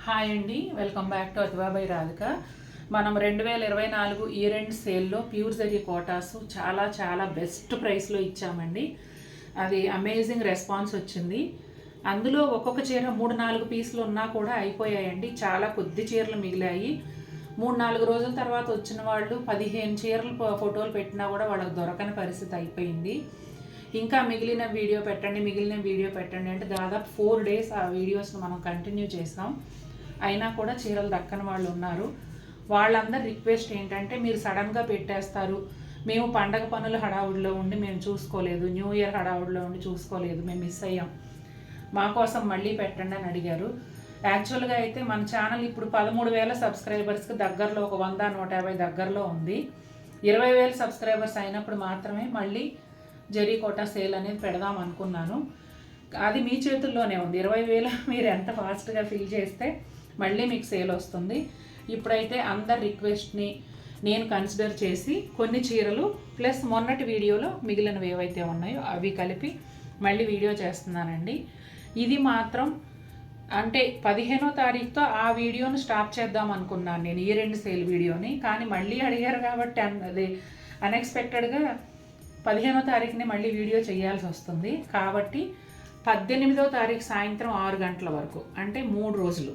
Hi అండి, welcome back to Athiva by Radhika. మనం 2024 year end సేల్లో ప్యూర్ జరీ కోటాస్ చాలా బెస్ట్ ప్రైస్లో ఇచ్చామండి. అది అమేజింగ్ రెస్పాన్స్ వచ్చింది. అందులో ఒక్కొక్క చీర 3-4 పీసులు ఉన్నా కూడా అయిపోయాయండి. చాలా కొద్ది చీరలు మిగిలాయి. 3-4 రోజుల తర్వాత వచ్చిన వాళ్ళు 15 చీరలు ఫోటోలు పెట్టినా కూడా వాళ్ళకి దొరకని పరిస్థితి అయిపోయింది. ఇంకా మిగిలిన వీడియో పెట్టండి అంటే దాదాపు 4 days ఆ వీడియోస్ను మనం కంటిన్యూ చేసాం. అయినా కూడా చీరలు దక్కని వాళ్ళు ఉన్నారు. వాళ్ళందరి రిక్వెస్ట్ ఏంటంటే, మీరు సడన్గా పెట్టేస్తారు, మేము పండగ పనుల హడావుడిలో ఉండి మేము చూసుకోలేదు, న్యూ ఇయర్ హడావుడిలో ఉండి చూసుకోలేదు, మేము మిస్ అయ్యాం, మా కోసం మళ్ళీ పెట్టండి అని అడిగారు. యాక్చువల్గా అయితే మన ఛానల్ ఇప్పుడు 13,000 సబ్స్క్రైబర్స్కి దగ్గరలో, ఒక 100-150 దగ్గరలో ఉంది. 20,000 సబ్స్క్రైబర్స్ అయినప్పుడు మాత్రమే మళ్ళీ జరీ కోటా సేల్ అనేది పెడదాం అనుకున్నాను. అది మీ చేతుల్లోనే ఉంది. 20,000 మీరు ఎంత ఫాస్ట్గా ఫిల్ చేస్తే మళ్ళీ మీకు సేల్ వస్తుంది. ఇప్పుడైతే అందరి రిక్వెస్ట్ని నేను కన్సిడర్ చేసి కొన్ని చీరలు ప్లస్ మొన్నటి వీడియోలో మిగిలినవి ఏవైతే ఉన్నాయో అవి కలిపి మళ్ళీ వీడియో చేస్తున్నానండి. ఇది మాత్రం అంటే 15వ తారీఖుతో ఆ వీడియోను స్టాప్ చేద్దాం అనుకున్నాను నేను, ఇయర్ ఎండ్ సేల్ వీడియోని. కానీ మళ్ళీ అడిగారు కాబట్టి అది అన్ఎక్స్పెక్టెడ్గా 15వ తారీఖుని మళ్ళీ వీడియో చేయాల్సి వస్తుంది. కాబట్టి 18వ తారీఖు సాయంత్రం 6 గంటల వరకు, అంటే 3 రోజులు,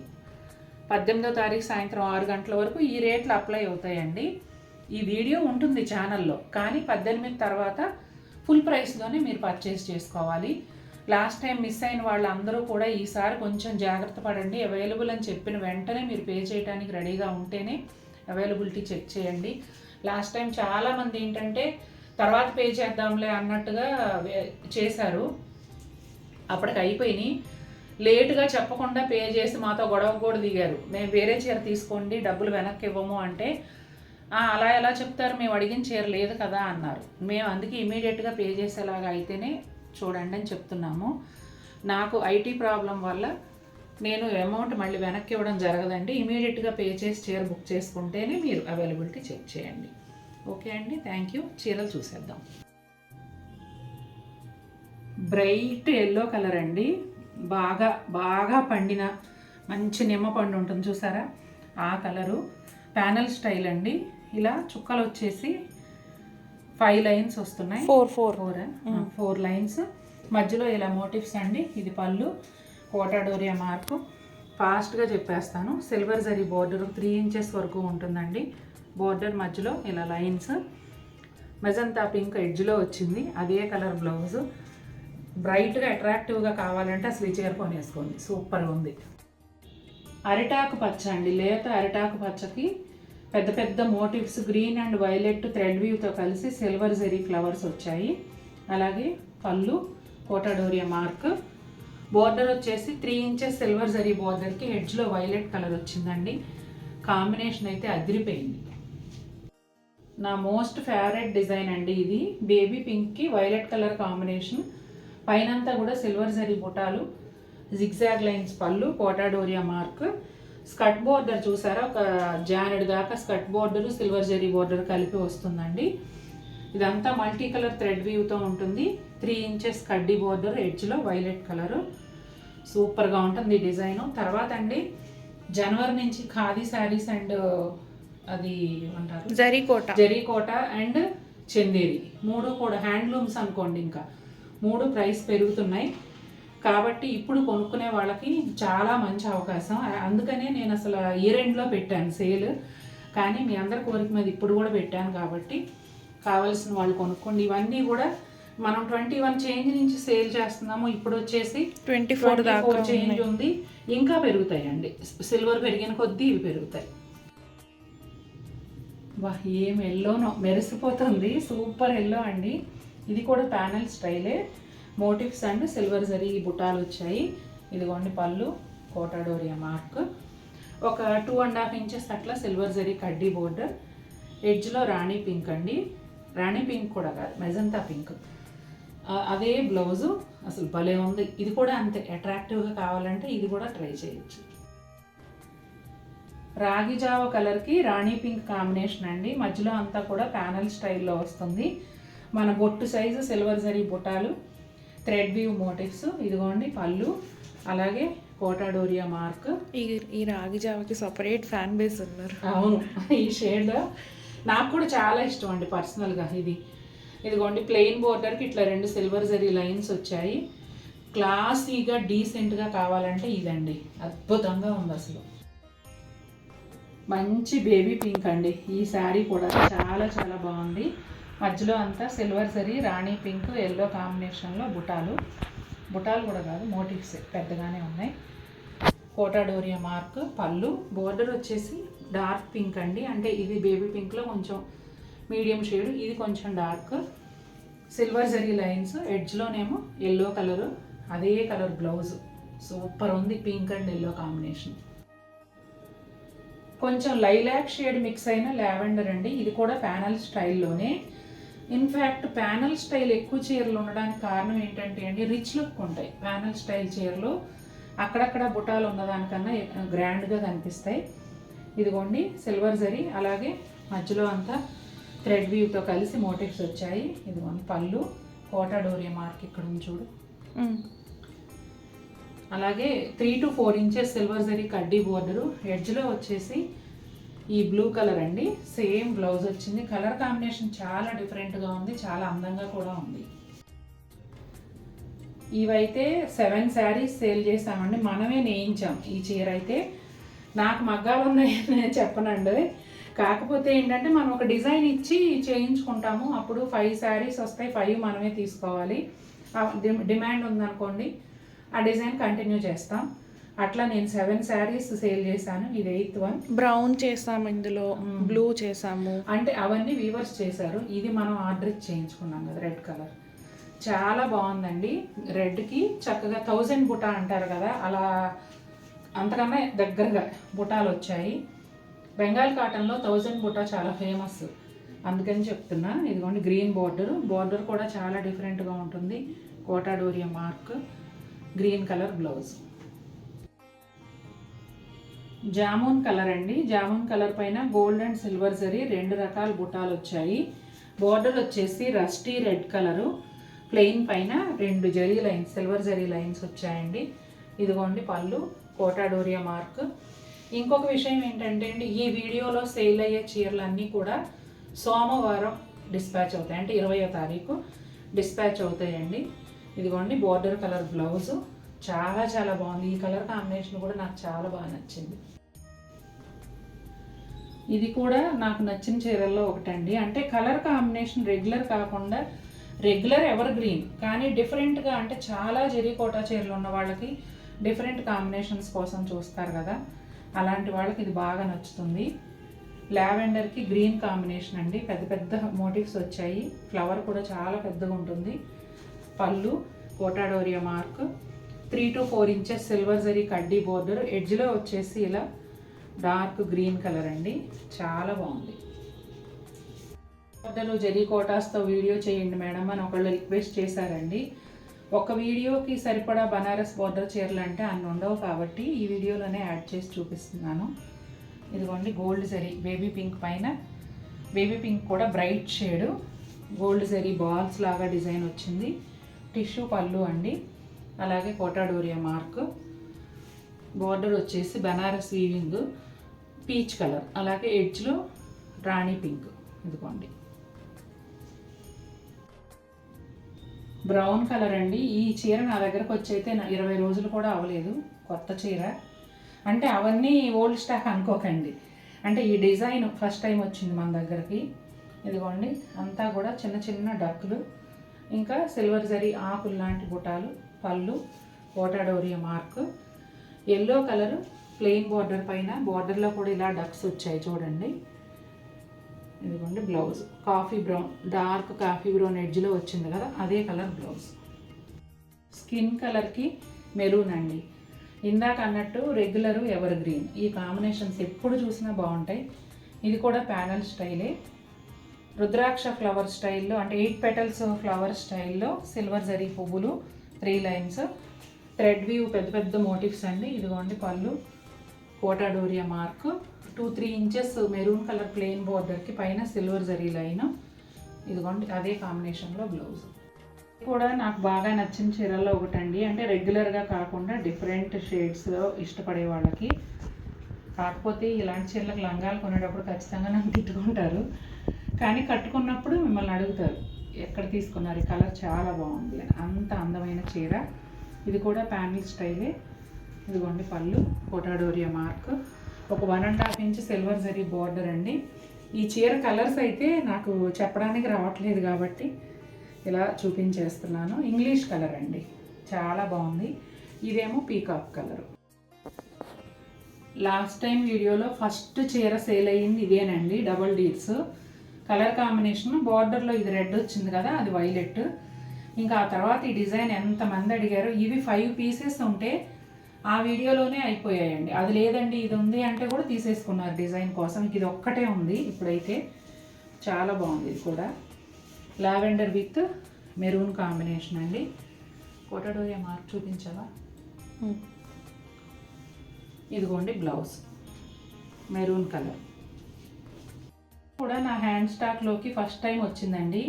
18వ తారీఖు సాయంత్రం 6 గంటల వరకు ఈ రేట్లు అప్లై అవుతాయండి. ఈ వీడియో ఉంటుంది ఛానల్లో, కానీ 18 తర్వాత ఫుల్ ప్రైస్లోనే మీరు పర్చేస్ చేసుకోవాలి. లాస్ట్ టైం మిస్ అయిన వాళ్ళందరూ కూడా ఈసారి కొంచెం జాగ్రత్త పడండి. అవైలబుల్ అని చెప్పిన వెంటనే మీరు పే చేయడానికి రెడీగా ఉంటేనే అవైలబిలిటీ చెక్ చేయండి. లాస్ట్ టైం చాలామంది ఏంటంటే తర్వాత పే చేద్దాంలే అన్నట్టుగా చేశారు, అప్పటికి అయిపోయినాయి. లేటుగా చెప్పకుండా పే చేసి మాతో గొడవ కూడా దిగారు. మేము వేరే చీర తీసుకోండి, డబ్బులు వెనక్కి ఇవ్వము అంటే, అలా ఎలా చెప్తారు, మేము అడిగిన చీర లేదు కదా అన్నారు. మేము అందుకే ఇమీడియట్గా పే చేసేలాగా అయితేనే చూడండి అని చెప్తున్నాము. నాకు ఐటీ ప్రాబ్లం వల్ల నేను అమౌంట్ మళ్ళీ వెనక్కి ఇవ్వడం జరగదండి. ఇమీడియట్గా పే చేసి చీర బుక్ చేసుకుంటేనే మీరు అవైలబిలిటీ చెక్ చేయండి. ఓకే అండి, థ్యాంక్ యూ. చీరలు చూసేద్దాం. బ్రైట్ ఎల్లో కలర్ అండి, బాగా పండిన మంచి నిమ్మ పండు ఉంటుంది చూసారా, ఆ కలరు. ప్యానల్ స్టైల్ అండి. ఇలా చుక్కలు వచ్చేసి 5 లైన్స్ వస్తున్నాయి. 4 లైన్స్ మధ్యలో ఇలా మోటివ్స్ అండి. ఇది పళ్ళు, కోటా డోరియా మార్కు. ఫాస్ట్గా చెప్పేస్తాను. సిల్వర్ జరీ బోర్డర్ 3 inches వరకు ఉంటుందండి. బోర్డర్ మధ్యలో ఇలా లైన్స్. మెజంతా పింక్ ఎడ్జ్లో వచ్చింది. అదే కలర్ బ్లౌజు. బ్రైట్గా అట్రాక్టివ్గా కావాలంటే అసలు ఈ చీర కొనేసుకోండి, సూపర్గా ఉంది. అరిటాకు పచ్చ అండి, లేత అరిటాకు పచ్చకి పెద్ద motifs green and violet thread వీవ్తో కలిసి సిల్వర్ జరీ ఫ్లవర్స్ వచ్చాయి. అలాగే పళ్ళు, కోటా డోరియా మార్క్. బోర్డర్ వచ్చేసి 3 inches సిల్వర్ జరీ బోర్డర్కి ఎడ్జ్లో వైలెట్ కలర్ వచ్చిందండి. కాంబినేషన్ అయితే అదిరిపోయింది. నా మోస్ట్ ఫేవరెట్ డిజైన్ అండి ఇది. బేబీ పింక్కి వైలెట్ కలర్ కాంబినేషన్. పైనంతా కూడా సిల్వర్ జరీ బుటాలు, జిగ్జాగ్ లైన్స్ పళ్ళు, Kota Doria mark. Skirt border చూసారా, ఒక జానెడ్ దాకా skirt border silver zari border కలిపి వస్తుందండి. ఇదంతా మల్టీ కలర్ థ్రెడ్ వీవ్తో ఉంటుంది. 3 inches కడ్డీ బోర్డర్, ఎడ్జ్లో వైలెట్ కలరు. సూపర్గా ఉంటుంది ఈ డిజైను. తర్వాత అండి, జనవరి నుంచి ఖాదీ శారీస్ అండ్ అది ఏమంటారు, జరీకోట అండ్ చందేరి 3 కూడా హ్యాండ్లూమ్స్ అనుకోండి. ఇంకా 3 ప్రైస్ పెరుగుతున్నాయి కాబట్టి ఇప్పుడు కొనుక్కునే వాళ్ళకి చాలా మంచి అవకాశం. అందుకనే నేను అసలు ఇయర్ ఎండ్లో పెట్టాను సేల్, కానీ మీ అందరి కోరిక మీద ఇప్పుడు కూడా పెట్టాను కాబట్టి కావాల్సిన వాళ్ళు కొనుక్కోండి. ఇవన్నీ కూడా మనం 21 చేంజ్ నుంచి సేల్ చేస్తున్నాము. ఇప్పుడు వచ్చేసి 24 చేంజ్ ఉంది. ఇంకా పెరుగుతాయండి, సిల్వర్ పెరిగిన కొద్దీ ఇవి పెరుగుతాయి. వా, ఏం ఎల్లోనో మెరిసిపోతుంది, సూపర్ ఎల్లో అండి. ఇది కూడా ప్యానల్ స్టైలే. మోటివ్స్ అండ్ సిల్వర్ జరీ బుటాలు వచ్చాయి. ఇదిగోండి పళ్ళు, కోటా డోరియా మార్క్. ఒక 2.5 inches అట్లా సిల్వర్ జరీ కడ్డీ బోర్డర్. ఎడ్జ్లో రాణి పింక్ అండి. రాణి పింక్ కూడా కాదు, మెజంతా పింక్. అదే బ్లౌజు. అసలు భలే ఉంది. ఇది కూడా అంతే అట్రాక్టివ్గా కావాలంటే ఇది కూడా ట్రై చేయొచ్చు. రాగి జావ కలర్కి రాణి పింక్ కాంబినేషన్ అండి. మధ్యలో అంతా కూడా ప్యానల్ స్టైల్లో వస్తుంది. మన బొట్టు సైజు సిల్వర్ జరీ బుటాలు, థ్రెడ్ వీవ్ మోటివ్స్. ఇదిగోండి పళ్ళు, అలాగే కోటాడోరియా మార్క్. ఈ రాగి జావకి సపరేట్ ఫ్యాన్ బేస్ ఉన్నారు. అవును, ఈ షేడ్ నాకు కూడా చాలా ఇష్టం అండి పర్సనల్గా. ఇదిగోండి ప్లెయిన్ బోర్డర్కి ఇట్లా 2 సిల్వర్ జరీ లైన్స్ వచ్చాయి. క్లాసీగా డీసెంట్గా కావాలంటే ఇదండి, అద్భుతంగా ఉంది అసలు. మంచి బేబీ పింక్ అండి. ఈ శారీ కూడా చాలా చాలా బాగుంది. మధ్యలో అంతా సిల్వర్ జరీ, రాణి పింక్, ఎల్లో కాంబినేషన్లో బుటాలు కూడా కాదు, మోటివ్స్ పెద్దగానే ఉన్నాయి. కోటాడోరియా మార్క్. పళ్ళు బోర్డర్ వచ్చేసి డార్క్ పింక్ అండి, అంటే ఇది బేబీ పింక్లో కొంచెం మీడియం షేడ్, ఇది కొంచెం డార్క్. సిల్వర్ జరీ లైన్స్, ఎడ్జ్లోనేమో ఎల్లో కలరు, అదే కలర్ బ్లౌజ్. సూపర్ ఉంది, పింక్ అండ్ ఎల్లో కాంబినేషన్. కొంచెం లైలాక్ షేడ్ మిక్స్ అయిన లావెండర్ అండి. ఇది కూడా ప్యానల్ స్టైల్లోనే. ఇన్ఫ్యాక్ట్ ప్యానల్ స్టైల్ ఎక్కువ చీరలు ఉండడానికి కారణం ఏంటంటే అండి, రిచ్ లుక్ ఉంటాయి ప్యానల్ స్టైల్ చీరలు. అక్కడక్కడ బుటాలు ఉన్నదానికన్నా గ్రాండ్గా కనిపిస్తాయి. ఇదిగోండి సిల్వర్ జరీ, అలాగే మధ్యలో అంతా థ్రెడ్ వీవ్తో కలిసి మోటివ్స్ వచ్చాయి. ఇదిగోండి పళ్ళు, కోటాడోరియా మార్క్ ఇక్కడ ఉంది చూడు. అలాగే 3 to 4 ఇంచెస్ సిల్వర్ జరీ కడ్డీ బోర్డరు. ఎడ్జ్లో వచ్చేసి ఈ బ్లూ కలర్ అండి, సేమ్ బ్లౌజ్ వచ్చింది. కలర్ కాంబినేషన్ చాలా డిఫరెంట్గా ఉంది, చాలా అందంగా కూడా ఉంది. ఇవైతే 7 శారీస్ సేల్ చేసామండి, మనమే నేయించాం. ఈ చీర అయితే నాకు మగ్గాలు ఉన్నాయని నేను చెప్పనండి, కాకపోతే ఏంటంటే మనం ఒక డిజైన్ ఇచ్చి చేయించుకుంటాము. అప్పుడు 5 శారీస్ వస్తాయి, 5 మనమే తీసుకోవాలి. డిమాండ్ ఉందనుకోండి, ఆ డిజైన్ కంటిన్యూ చేస్తాం. అట్లా నేను 7 శారీస్ సేల్ చేశాను. ఇది 8th వన్. బ్రౌన్ చేసాము, ఇందులో బ్లూ చేసాము, అంటే అవన్నీ వీవర్స్ చేశారు. ఇది మనం ఆర్డర్ ఇచ్చి చేయించుకున్నాం కదా, రెడ్ కలర్ చాలా బాగుందండి. రెడ్కి చక్కగా 1000 బుటా అంటారు కదా, అలా అంతకన్నా దగ్గరగా బుటాలు వచ్చాయి. బెంగాల్ కాటన్లో 1000 బుటా చాలా ఫేమస్, అందుకని చెప్తున్నా. ఇదిగోండి గ్రీన్ బోర్డర్ కూడా చాలా డిఫరెంట్గా ఉంటుంది. Kota Doria mark, green colour blouse. Jamun colour అండి. జామున్ కలర్ పైన గోల్డ్ అండ్ సిల్వర్ జరీ 2 రకాల బుటాలు వచ్చాయి. బోర్డర్ వచ్చేసి రస్టీ రెడ్ కలరు, ప్లెయిన్ పైన 2 zari lines, silver zari lines వచ్చాయండి. ఇదిగోండి పళ్ళు, కోటాడోరియా మార్క్. ఇంకొక విషయం ఏంటంటే అండి, ఈ వీడియోలో సేల్ అయ్యే చీరలన్నీ కూడా సోమవారం డిస్పాచ్ అవుతాయి, అంటే 20వ తారీఖు డిస్పాచ్ అవుతాయండి. ఇదిగోండి బోర్డర్ కలర్ బ్లౌజు చాలా చాలా బాగుంది. ఈ కలర్ కాంబినేషన్ కూడా నాకు చాలా బాగా నచ్చింది. ఇది కూడా నాకు నచ్చిన చీరల్లో ఒకటండి. అంటే కలర్ కాంబినేషన్ రెగ్యులర్ కాకుండా, రెగ్యులర్ ఎవర్ గ్రీన్ కానీ డిఫరెంట్గా, అంటే చాలా జరీ కోటా చీరలు ఉన్న వాళ్ళకి డిఫరెంట్ కాంబినేషన్స్ కోసం చూస్తారు కదా, అలాంటి వాళ్ళకి ఇది బాగా నచ్చుతుంది. లావెండర్కి గ్రీన్ కాంబినేషన్ అండి, పెద్ద పెద్ద మోటివ్స్ వచ్చాయి. ఫ్లవర్ కూడా చాలా పెద్దగా ఉంటుంది. పళ్ళు, Kota Doria mark, 3 to 4 inches silver zari కడ్డీ బోర్డర్. ఎడ్జ్లో వచ్చేసి ఇలా డార్క్ గ్రీన్ కలర్ అండి, చాలా బాగుంది. బోర్డర్ జరీ కోటాస్తో వీడియో చేయండి మేడం అని ఒకళ్ళు రిక్వెస్ట్ చేశారండి. ఒక వీడియోకి సరిపడా బనారస్ బోర్డర్ చీరలు అంటే అన్ని ఉండవు, కాబట్టి ఈ వీడియోలోనే యాడ్ చేసి చూపిస్తున్నాను. ఇదిగోండి గోల్డ్ జరీ బేబీ పింక్ పైన, బేబీ పింక్ కూడా bright shade, gold zari balls లాగా డిజైన్ వచ్చింది. టిష్యూ పళ్ళు అండి, అలాగే కోటాడోరియా మార్క్. బోర్డర్ వచ్చేసి బనారస్ వీవింగ్ పీచ్ కలర్, అలాగే ఎడ్జ్లో రాణి పింక్. ఇదిగోండి బ్రౌన్ కలర్ అండి. ఈ చీర నా దగ్గరకు వచ్చి అయితే 20 రోజులు కూడా అవ్వలేదు, కొత్త చీర. అంటే అవన్నీ ఓల్డ్ స్టాక్ అనుకోకండి, అంటే ఈ డిజైన్ ఫస్ట్ టైం వచ్చింది మన దగ్గరికి. ఇదిగోండి అంతా కూడా చిన్న చిన్న డక్కులు, ఇంకా సిల్వర్ జరీ ఆకులు లాంటి బుటాలు. పళ్ళు, Kota Doria mark. Yellow colour plain border పైన, బోర్డర్లో కూడా ఇలా డక్స్ వచ్చాయి చూడండి. ఇదిగోండి blouse coffee brown, dark coffee brown ఎడ్జ్లో వచ్చింది కదా, అదే కలర్ బ్లౌజ్. స్కిన్ కలర్కి మెరూన్ అండి. ఇందాక అన్నట్టు రెగ్యులరు ఎవర్ గ్రీన్, ఈ కాంబినేషన్స్ ఎప్పుడు చూసినా బాగుంటాయి. ఇది కూడా ప్యానల్ స్టైలే, రుద్రాక్ష ఫ్లవర్ స్టైల్లో, అంటే 8 petals ఫ్లవర్ స్టైల్లో సిల్వర్ జరీ పువ్వులు, 3 లైన్స్, థ్రెడ్ వీవ్ పెద్ద పెద్ద మోటివ్స్ అండి. ఇదిగోండి పళ్ళు, Kota Doria mark. 2-3 inches maroon colour plain బోర్డర్కి పైన సిల్వర్ జరీ లైన్. ఇదిగోండి అదే కాంబినేషన్లో బ్లౌజ్. కూడా నాకు బాగా నచ్చిన చీరల్లో ఒకటండి. అంటే రెగ్యులర్గా కాకుండా డిఫరెంట్ షేడ్స్లో ఇష్టపడే వాళ్ళకి. కాకపోతే ఇలాంటి చీరలకు లంగాలు కొనేటప్పుడు ఖచ్చితంగా నన్ను తిట్టుకుంటారు, కానీ కట్టుకున్నప్పుడు మిమ్మల్ని అడుగుతారు ఎక్కడ తీసుకున్నారు, ఈ కలర్ చాలా బాగుంది అని. అంత అందమైన చీర. ఇది కూడా ప్యానల్ స్టైలే. ఇదిగోండి పళ్ళు, కోటాడోరియా మార్క్, ఒక 1.5 ఇంచ్ సిల్వర్ జరీ బార్డర్ అండి. ఈ చీర కలర్స్ అయితే నాకు చెప్పడానికి రావట్లేదు కాబట్టి ఇలా చూపించేస్తున్నాను. ఇంగ్లీష్ కలర్ అండి, చాలా బాగుంది. ఇదేమో పీకాక్ కలరు. లాస్ట్ టైం వీడియోలో ఫస్ట్ చీర సేల్ అయ్యింది ఇదేనండి, డబల్ డీల్స్ కలర్ కాంబినేషన్. బార్డర్లో ఇది రెడ్ వచ్చింది కదా, అది వైలెట్. ఇంకా ఆ తర్వాత ఈ డిజైన్ ఎంతమంది అడిగారు. ఇవి 5 పీసెస్ ఉంటే ఆ వీడియోలోనే అయిపోయాయండి. అది లేదండి ఇది ఉంది అంటే కూడా తీసేసుకున్నారు డిజైన్ కోసం. ఇది ఒక్కటే ఉంది ఇప్పుడైతే. చాలా బాగుంది. ఇది కూడా లావెండర్ విత్ మెరూన్ కాంబినేషన్ అండి. కోటాడోరియా మార్క్ చూపించావా? ఇదిగోండి బ్లౌజ్ మెరూన్ కలర్. కూడా నా హ్యాండ్ స్టాక్లోకి ఫస్ట్ టైం వచ్చిందండి.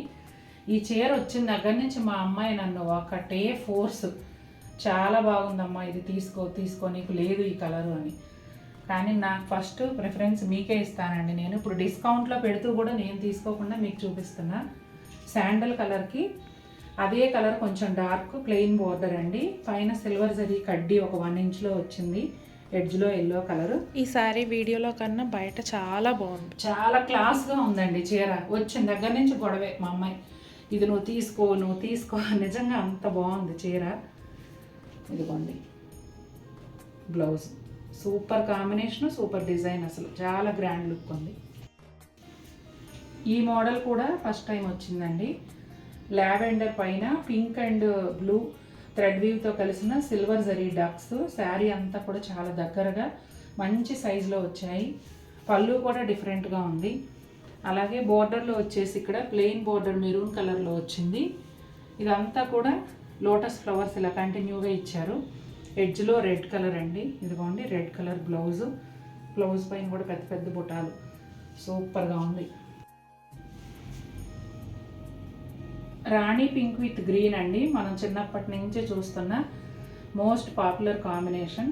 ఈ చీర వచ్చిన దగ్గర నుంచి మా అమ్మాయి నన్ను ఒకటే ఫోర్స్, చాలా బాగుందమ్మా ఇది తీసుకో నీకు లేదు ఈ కలరు అని. కానీ నాకు ఫస్ట్ ప్రిఫరెన్స్ మీకే ఇస్తానండి. నేను ఇప్పుడు డిస్కౌంట్లో పెడుతూ కూడా నేను తీసుకోకుండా మీకు చూపిస్తున్నా. శాండల్ కలర్కి అదే కలర్ కొంచెం డార్క్ ప్లెయిన్ బోర్డర్ అండి. పైన సిల్వర్ జరీ కడ్డీ ఒక 1 ఇంచ్లో వచ్చింది, ఎడ్జ్లో ఎల్లో కలరు. ఈ సారీ వీడియోలో కన్నా బయట చాలా బాగుంది, చాలా క్లాస్గా ఉందండి చీర. వచ్చిన దగ్గర నుంచి గొడవే మా అమ్మాయి, ఇది నువ్వు తీసుకో నిజంగా అంత బాగుంది చీర. ఇదిగోండి blouse, super combination, super design, అసలు చాలా గ్రాండ్ లుక్ ఉంది. ఈ మోడల్ కూడా ఫస్ట్ టైం వచ్చిందండి. లావెండర్ పైన పింక్ అండ్ బ్లూ థ్రెడ్ వీవ్తో కలిసిన సిల్వర్ జరీ డక్స్. శారీ అంతా కూడా చాలా దగ్గరగా మంచి సైజులో వచ్చాయి. పళ్ళు కూడా డిఫరెంట్గా ఉంది. అలాగే బోర్డర్లో వచ్చేసి ఇక్కడ ప్లెయిన్ బోర్డర్ మెరూన్ కలర్లో వచ్చింది. ఇదంతా కూడా లోటస్ ఫ్లవర్స్ ఇలా కంటిన్యూగా ఇచ్చారు. ఎడ్జ్లో రెడ్ కలర్ అండి. ఇదిగోండి రెడ్ కలర్ బ్లౌజు. బ్లౌజ్ పైన కూడా పెద్ద పెద్ద బుటాలు, సూపర్గా ఉంది. రాణి పింక్ విత్ గ్రీన్ అండి, మనం చిన్నప్పటి నుంచే చూస్తున్న మోస్ట్ పాపులర్ కాంబినేషన్.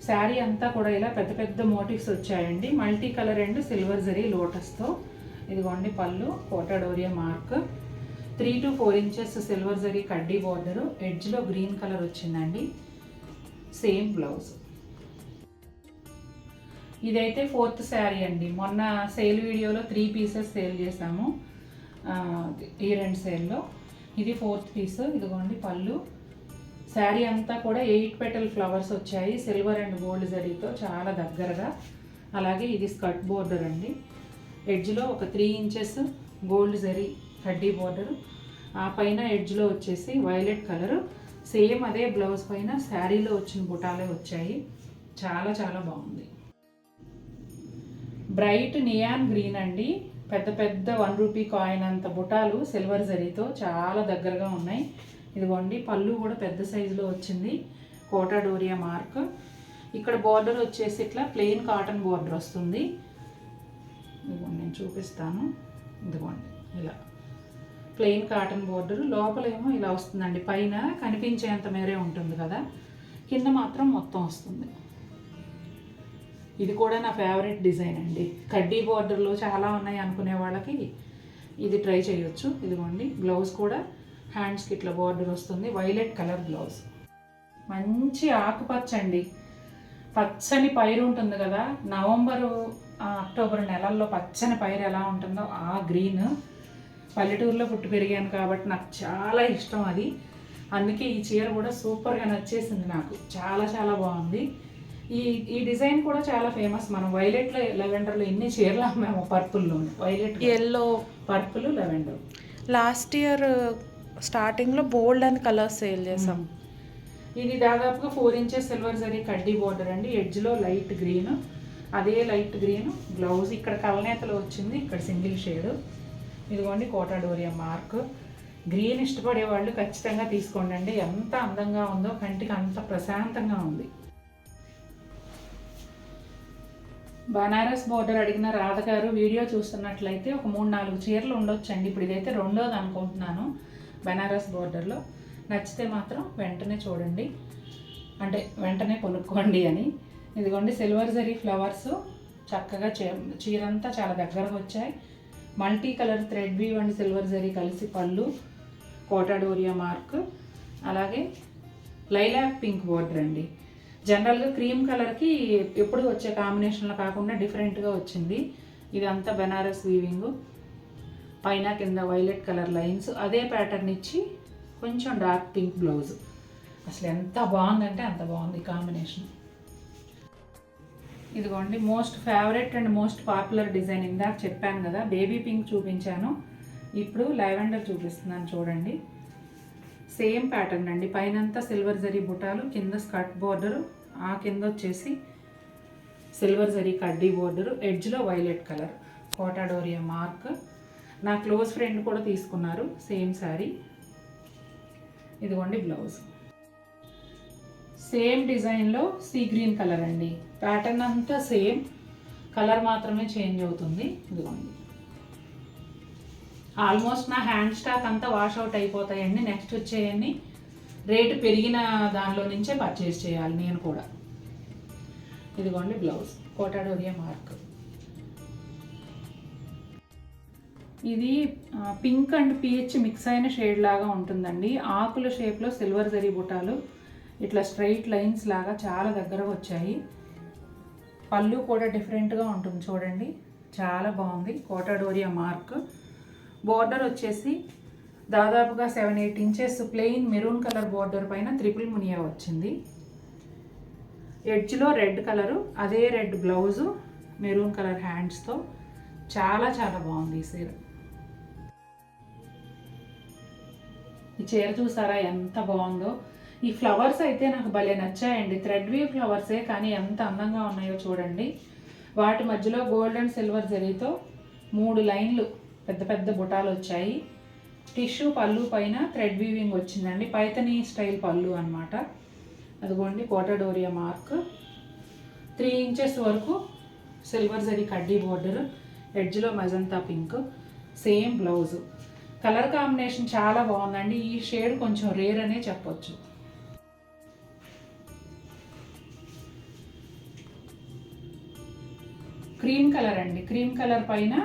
శారీ అంతా కూడా ఇలా పెద్ద పెద్ద మోటివ్స్ వచ్చాయండి. Multi colour and silver zari లోటస్తో. ఇదిగోండి పళ్ళు, Kota Doria mark, 3 to 4 inches silver zari కడ్డీ బోర్డరు, ఎడ్జ్లో గ్రీన్ కలర్ వచ్చిందండి. Same blouse. ఇదైతే 4th శారీ అండి. మొన్న సేల్ వీడియోలో 3 పీసెస్ సేల్ చేసాము ఈ 2 సేల్లో. ఇది 4th పీస్. ఇదిగోండి పళ్ళు. శారీ అంతా కూడా 8 పెటల్ ఫ్లవర్స్ వచ్చాయి సిల్వర్ అండ్ గోల్డ్ జరీతో చాలా దగ్గరగా. అలాగే ఇది స్కర్ట్ బోర్డర్ అండి. ఎడ్జ్లో ఒక 3 ఇంచెస్ గోల్డ్ జరీ కడ్డీ బోర్డరు. ఆ పైన ఎడ్జ్లో వచ్చేసి వైలెట్ కలరు. సేమ్ అదే బ్లౌజ్ పైన శారీలో వచ్చిన బుటాలే వచ్చాయి. చాలా చాలా బాగుంది. బ్రైట్ నియాన్ గ్రీన్ అండి. పెద్ద పెద్ద 1 రూపీ కాయిన్ అంత బుటాలు సిల్వర్ జరీతో చాలా దగ్గరగా ఉన్నాయి. ఇదిగోండి పళ్ళు కూడా పెద్ద సైజులో వచ్చింది, కోటాడోరియా మార్క్. ఇక్కడ బార్డర్ వచ్చేసి ఇట్లా ప్లెయిన్ కాటన్ బార్డర్ వస్తుంది. ఇదిగోండి నేను చూపిస్తాను. ఇదిగోండి ఇలా ప్లెయిన్ కాటన్ బార్డర్, లోపలేమో ఇలా వస్తుందండి. పైన కనిపించేంత మేరే ఉంటుంది కదా, కింద మాత్రం మొత్తం వస్తుంది. ఇది కూడా నా ఫేవరెట్ డిజైన్ అండి. కడ్డీ బార్డర్లు చాలా ఉన్నాయి అనుకునే వాళ్ళకి ఇది ట్రై చేయొచ్చు. ఇదిగోండి బ్లౌజ్ కూడా హ్యాండ్స్కి ఇట్లా బార్డర్ వస్తుంది, వైలెట్ కలర్ బ్లౌజ్. మంచి ఆకుపచ్చ అండి. పచ్చని పైరు ఉంటుంది కదా, నవంబరు అక్టోబర్ నెలల్లో పచ్చని పైరు ఎలా ఉంటుందో ఆ గ్రీన్. పల్లెటూరులో పుట్టి పెరిగాను కాబట్టి నాకు చాలా ఇష్టం అది. అందుకే ఈ చీర కూడా సూపర్గా నచ్చేసింది నాకు. చాలా చాలా బాగుంది. ఈ డిజైన్ కూడా చాలా ఫేమస్. మనం వైలెట్లో లెవెండర్లో ఎన్ని చీరలు అమ్మాము. పర్పుల్లో violet, yellow, purple, lavender. Last year స్టార్టింగ్లో బోల్డ్ అండ్ కలర్స్ సేల్ చేసాం. ఇది దాదాపుగా 4 ఇంచెస్ సిల్వర్ జరీ కడ్డీ బోర్డర్ అండి. ఎడ్జ్లో లైట్ గ్రీన్, అదే లైట్ గ్రీన్ బ్లౌజ్. ఇక్కడ కలనేతలో వచ్చింది, ఇక్కడ సింగిల్ షేడ్. ఇదిగోండి కోటాడోరియా మార్క్. గ్రీన్ ఇష్టపడే వాళ్ళు ఖచ్చితంగా తీసుకోండి. ఎంత అందంగా ఉందో, కంటికి అంత ప్రశాంతంగా ఉంది. బనారస్ బోర్డర్ అడిగిన రాధ గారు వీడియో చూస్తున్నట్లయితే ఒక 3-4 చీరలు ఉండొచ్చండి. ఇప్పుడు ఇదైతే 2వ అనుకుంటున్నాను. బెనారస్ బోర్డర్లో. నచ్చితే మాత్రం వెంటనే చూడండి, అంటే వెంటనే కొనుక్కోండి అని. ఇదిగోండి సిల్వర్ జరీ ఫ్లవర్స్ చక్కగా చీరంతా చాలా దగ్గరగా వచ్చాయి. Multi colour thread weave and silver zari కలిసి పళ్ళు, కోటా డోరియా మార్క్, అలాగే లైలాక్ పింక్ బోర్డర్ అండి. జనరల్గా క్రీమ్ కలర్కి ఎప్పుడు వచ్చే కాంబినేషన్లో కాకుండా డిఫరెంట్గా వచ్చింది. ఇదంతా బెనారస్ వీవింగ్, పైన కింద వైలెట్ కలర్ లైన్స్, అదే ప్యాటర్న్ ఇచ్చి కొంచెం డార్క్ పింక్ బ్లౌజ్. అసలు ఎంత బాగుందంటే అంత బాగుంది కాంబినేషన్. ఇదిగోండి most favourite and most popular design. ఇందాక చెప్పాను కదా బేబీ పింక్ చూపించాను, ఇప్పుడు లావెండర్ చూపిస్తున్నాను చూడండి. సేమ్ ప్యాటర్న్ అండి, పైనంతా సిల్వర్ జరీ బుటాలు, కింద స్కర్ట్ బోర్డరు, ఆ కింద వచ్చేసి సిల్వర్ జరీ కడ్డీ బోర్డరు, ఎడ్జ్లో violet colour, Kota Doria mark. నా క్లోజ్ ఫ్రెండ్ కూడా తీసుకున్నారు సేమ్ శారీ. ఇదిగోండి బ్లౌజ్. సేమ్ డిజైన్లో సీ గ్రీన్ కలర్ అండి, ప్యాటర్న్ అంతా సేమ్, కలర్ మాత్రమే చేంజ్ అవుతుంది. ఇదిగోండి ఆల్మోస్ట్ నా హ్యాండ్ స్టాక్ అంతా వాష్ అవుట్ అయిపోతాయండి. నెక్స్ట్ వచ్చేయన్ని రేటు పెరిగిన దానిలో నుంచే పర్చేస్ చేయాలి నేను కూడా. ఇదిగోండి బ్లౌజ్, కోటా డోరియా మార్క్. ఇది పింక్ అండ్ పీచ్ మిక్స్ అయిన షేడ్ లాగా ఉంటుందండి. ఆకుల షేప్లో సిల్వర్ జరీ బుటాలు ఇట్లా స్ట్రైట్ లైన్స్ లాగా చాలా దగ్గర వచ్చాయి. పళ్ళు కూడా డిఫరెంట్గా ఉంటుంది చూడండి, చాలా బాగుంది. Quota Doria mark. బోర్డర్ వచ్చేసి దాదాపుగా 7-8 inches plain maroon colour border పైన ట్రిపుల్ మునియా వచ్చింది. ఎడ్జ్లో రెడ్ కలరు, అదే రెడ్ బ్లౌజు, మెరూన్ కలర్ హ్యాండ్స్తో చాలా చాలా బాగుంది ఈ చీర. ఈ చీర చూసారా ఎంత బాగుందో. ఈ ఫ్లవర్స్ అయితే నాకు భలే నచ్చాయండి, థ్రెడ్ వీవ్ ఫ్లవర్సే కానీ ఎంత అందంగా ఉన్నాయో చూడండి. వాటి మధ్యలో గోల్డ్ అండ్ సిల్వర్ జరీతో 3 లైన్లు పెద్ద పెద్ద బుటాలు వచ్చాయి. టిష్యూ పళ్ళు పైన థ్రెడ్ వీవింగ్ వచ్చిందండి, పైతనీ స్టైల్ పళ్ళు అనమాట. అదిగోండి కోటా డోరియా మార్క్. 3 ఇంచెస్ వరకు సిల్వర్ జరీ కడ్డీ బోర్డర్, ఎడ్జ్లో magenta pink, same blouse. Colour combination చాలా బాగుందండి. ఈ షేడ్ కొంచెం రేర్ అనే చెప్పొచ్చు. క్రీమ్ కలర్ అండి, క్రీమ్ కలర్ పైన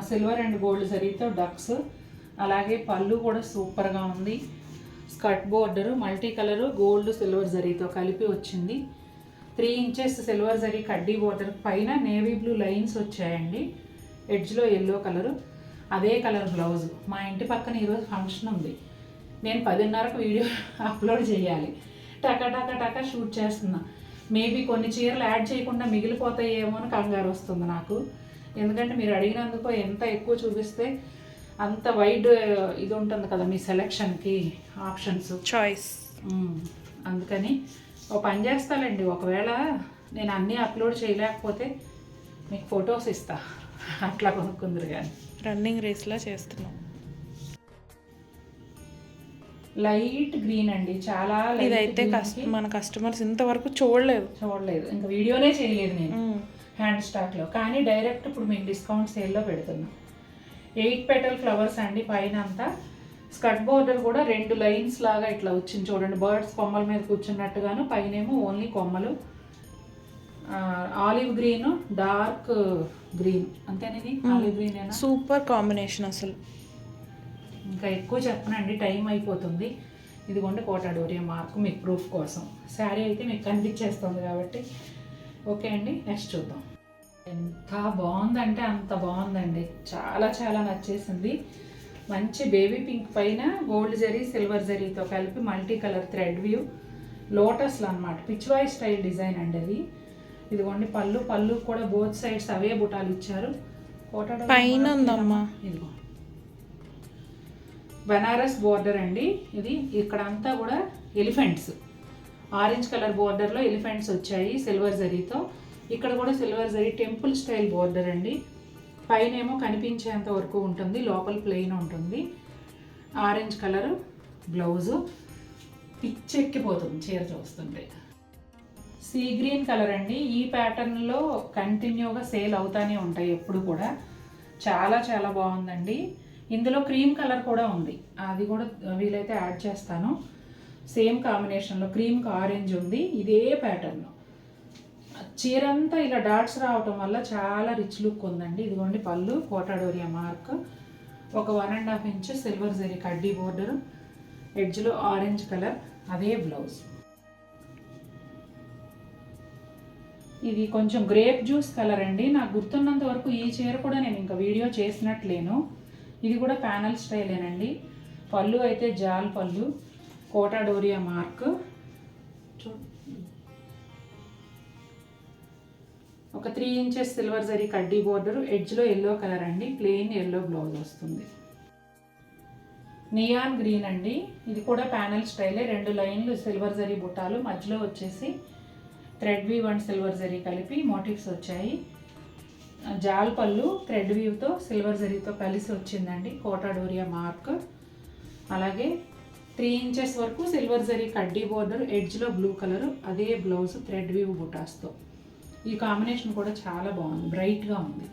సిల్వర్ అండ్ గోల్డ్ జరీతో డక్స్, అలాగే పళ్ళు కూడా సూపర్గా ఉంది. Skirt border multi colour gold silver జరీతో కలిపి వచ్చింది. 3 ఇంచెస్ సిల్వర్ జరీ కడ్డీ బోర్డర్ పైన నేవీ బ్లూ లైన్స్ వచ్చాయండి. ఎడ్జ్లో ఎల్లో కలరు, అదే కలర్ బ్లౌజ్. మా ఇంటి పక్కన ఈరోజు ఫంక్షన్ ఉంది, నేను 10:30కు వీడియో అప్లోడ్ చేయాలి. టకా షూట్ చేస్తున్నా. మేబీ కొన్ని చీరలు యాడ్ చేయకుండా మిగిలిపోతాయేమో అని కంగారు వస్తుంది నాకు. ఎందుకంటే మీరు అడిగినందుకు ఎంత ఎక్కువ చూపిస్తే అంత వైడ్ ఇది ఉంటుంది కదా మీ సెలెక్షన్కి ఆప్షన్స్ చాయిస్. అందుకని ఒక పని చేస్తానండి, ఒకవేళ నేను అన్నీ అప్లోడ్ చేయలేకపోతే మీకు ఫొటోస్ ఇస్తా, అట్లా కొనుక్కుందరు. కానీ రన్నింగ్ రేస్లా చేస్తున్నాం. లైట్ గ్రీన్ అండి, చాలా ఇదైతే మన కస్టమర్స్ ఇంతవరకు చూడలేదు, ఇంకా వీడియోనే చేయలేదు నేను హ్యాండ్ స్టాక్లో. కానీ డైరెక్ట్ ఇప్పుడు మీకు డిస్కౌంట్ సేల్లో పెడుతున్నాం. 8 పెటల్ ఫ్లవర్స్ అండి, పైన అంతా స్కర్ట్ బోర్డర్ కూడా 2 లైన్స్ లాగా ఇట్లా వచ్చింది చూడండి, బర్డ్స్ కొమ్మల మీద కూర్చున్నట్టుగాను, పైనేమో ఓన్లీ కొమ్మలు. ఆలివ్ గ్రీన్, డార్క్ గ్రీన్, అంతేనేది ఆలివ్ గ్రీన్. సూపర్ కాంబినేషన్ అసలు. ఇంకా ఎక్కువ చెప్పనండి, టైం అయిపోతుంది. ఇదిగోండి కోటా డోరియా మార్క్ మీకు ప్రూఫ్ కోసం. శారీ అయితే మీకు కనిపించేస్తుంది కాబట్టి. ఓకే అండి, నెక్స్ట్ చూద్దాం. ఎంత బాగుందంటే అంత బాగుందండి, చాలా చాలా నచ్చేసింది. మంచి బేబీ పింక్ పైన గోల్డ్ జరీ సిల్వర్ జరీతో కలిపి మల్టీ కలర్ థ్రెడ్ వ్యూ లోటస్లో అనమాట, పిచ్వాయ్ స్టైల్ డిజైన్ అండి అది. ఇదిగోండి పళ్ళు కూడా బోత్ సైడ్స్ అవే బుటాలు ఇచ్చారు. కోటా పైన ఉందమ్మా, ఇదిగో బనారస్ బోర్డర్ అండి. ఇది ఇక్కడ అంతా కూడా ఎలిఫెంట్స్, ఆరెంజ్ కలర్ బోర్డర్లో ఎలిఫెంట్స్ వచ్చాయి సిల్వర్ జరీతో. ఇక్కడ కూడా silver zari temple style border అండి. పైన ఏమో కనిపించేంత వరకు ఉంటుంది, లోపల ప్లెయిన్ ఉంటుంది. ఆరెంజ్ కలర్ బ్లౌజు, పిచ్చెక్కిపోతుంది చీర చూస్తుంటే. సీ గ్రీన్ కలర్ అండి, ఈ ప్యాటర్న్లో కంటిన్యూగా సేల్ అవుతానే ఉంటాయి ఎప్పుడు కూడా. చాలా చాలా బాగుందండి. ఇందులో క్రీమ్ కలర్ కూడా ఉంది, అది కూడా వీలైతే యాడ్ చేస్తాను. సేమ్ కాంబినేషన్లో క్రీమ్కి ఆరెంజ్ ఉంది, ఇదే ప్యాటర్న్లో. చీర అంతా ఇలా డాట్స్ రావటం వల్ల చాలా రిచ్ లుక్ ఉందండి. ఇదిగోండి పళ్ళు, కోటా డోరియా మార్క్, ఒక 1.5 ఇంచ్ సిల్వర్ జరీ కడ్డీ బోర్డరు, ఎడ్జ్లో ఆరెంజ్ కలర్, అదే బ్లౌజ్. ఇది కొంచెం గ్రేప్ జ్యూస్ కలర్ అండి. నాకు గుర్తున్నంత వరకు ఈ చీర కూడా నేను ఇంకా వీడియో చేసినట్లేను. ఇది కూడా ప్యానల్ స్టైలేనండి. పళ్ళు అయితే జాల్ పళ్ళు, కోటా డోరియా మార్క్, ఒక 3 ఇంచెస్ సిల్వర్ జరీ కడ్డీ బోర్డరు, ఎడ్జ్లో ఎల్లో కలర్ అండి, ప్లెయిన్ ఎల్లో బ్లౌజ్ వస్తుంది. నియాన్ గ్రీన్ అండి, ఇది కూడా ప్యానల్ స్టైలే. 2 లైన్లు సిల్వర్ జరీ బుట్టాలు, మధ్యలో వచ్చేసి thread weave and silver zari కలిపి మోటివ్స్ వచ్చాయి. జాల్ పళ్ళు థ్రెడ్ వీవ్తో సిల్వర్ జరీతో కలిసి వచ్చిందండి, కోటా డోరియా మార్క్. అలాగే 3 ఇంచెస్ వరకు సిల్వర్ జరీ కడ్డీ బోర్డర్, ఎడ్జ్లో బ్లూ కలరు, అదే బ్లౌజ్ థ్రెడ్ వీవ్ బుటాస్తో. ఈ కాంబినేషన్ కూడా చాలా బాగుంది, బ్రైట్గా ఉంది.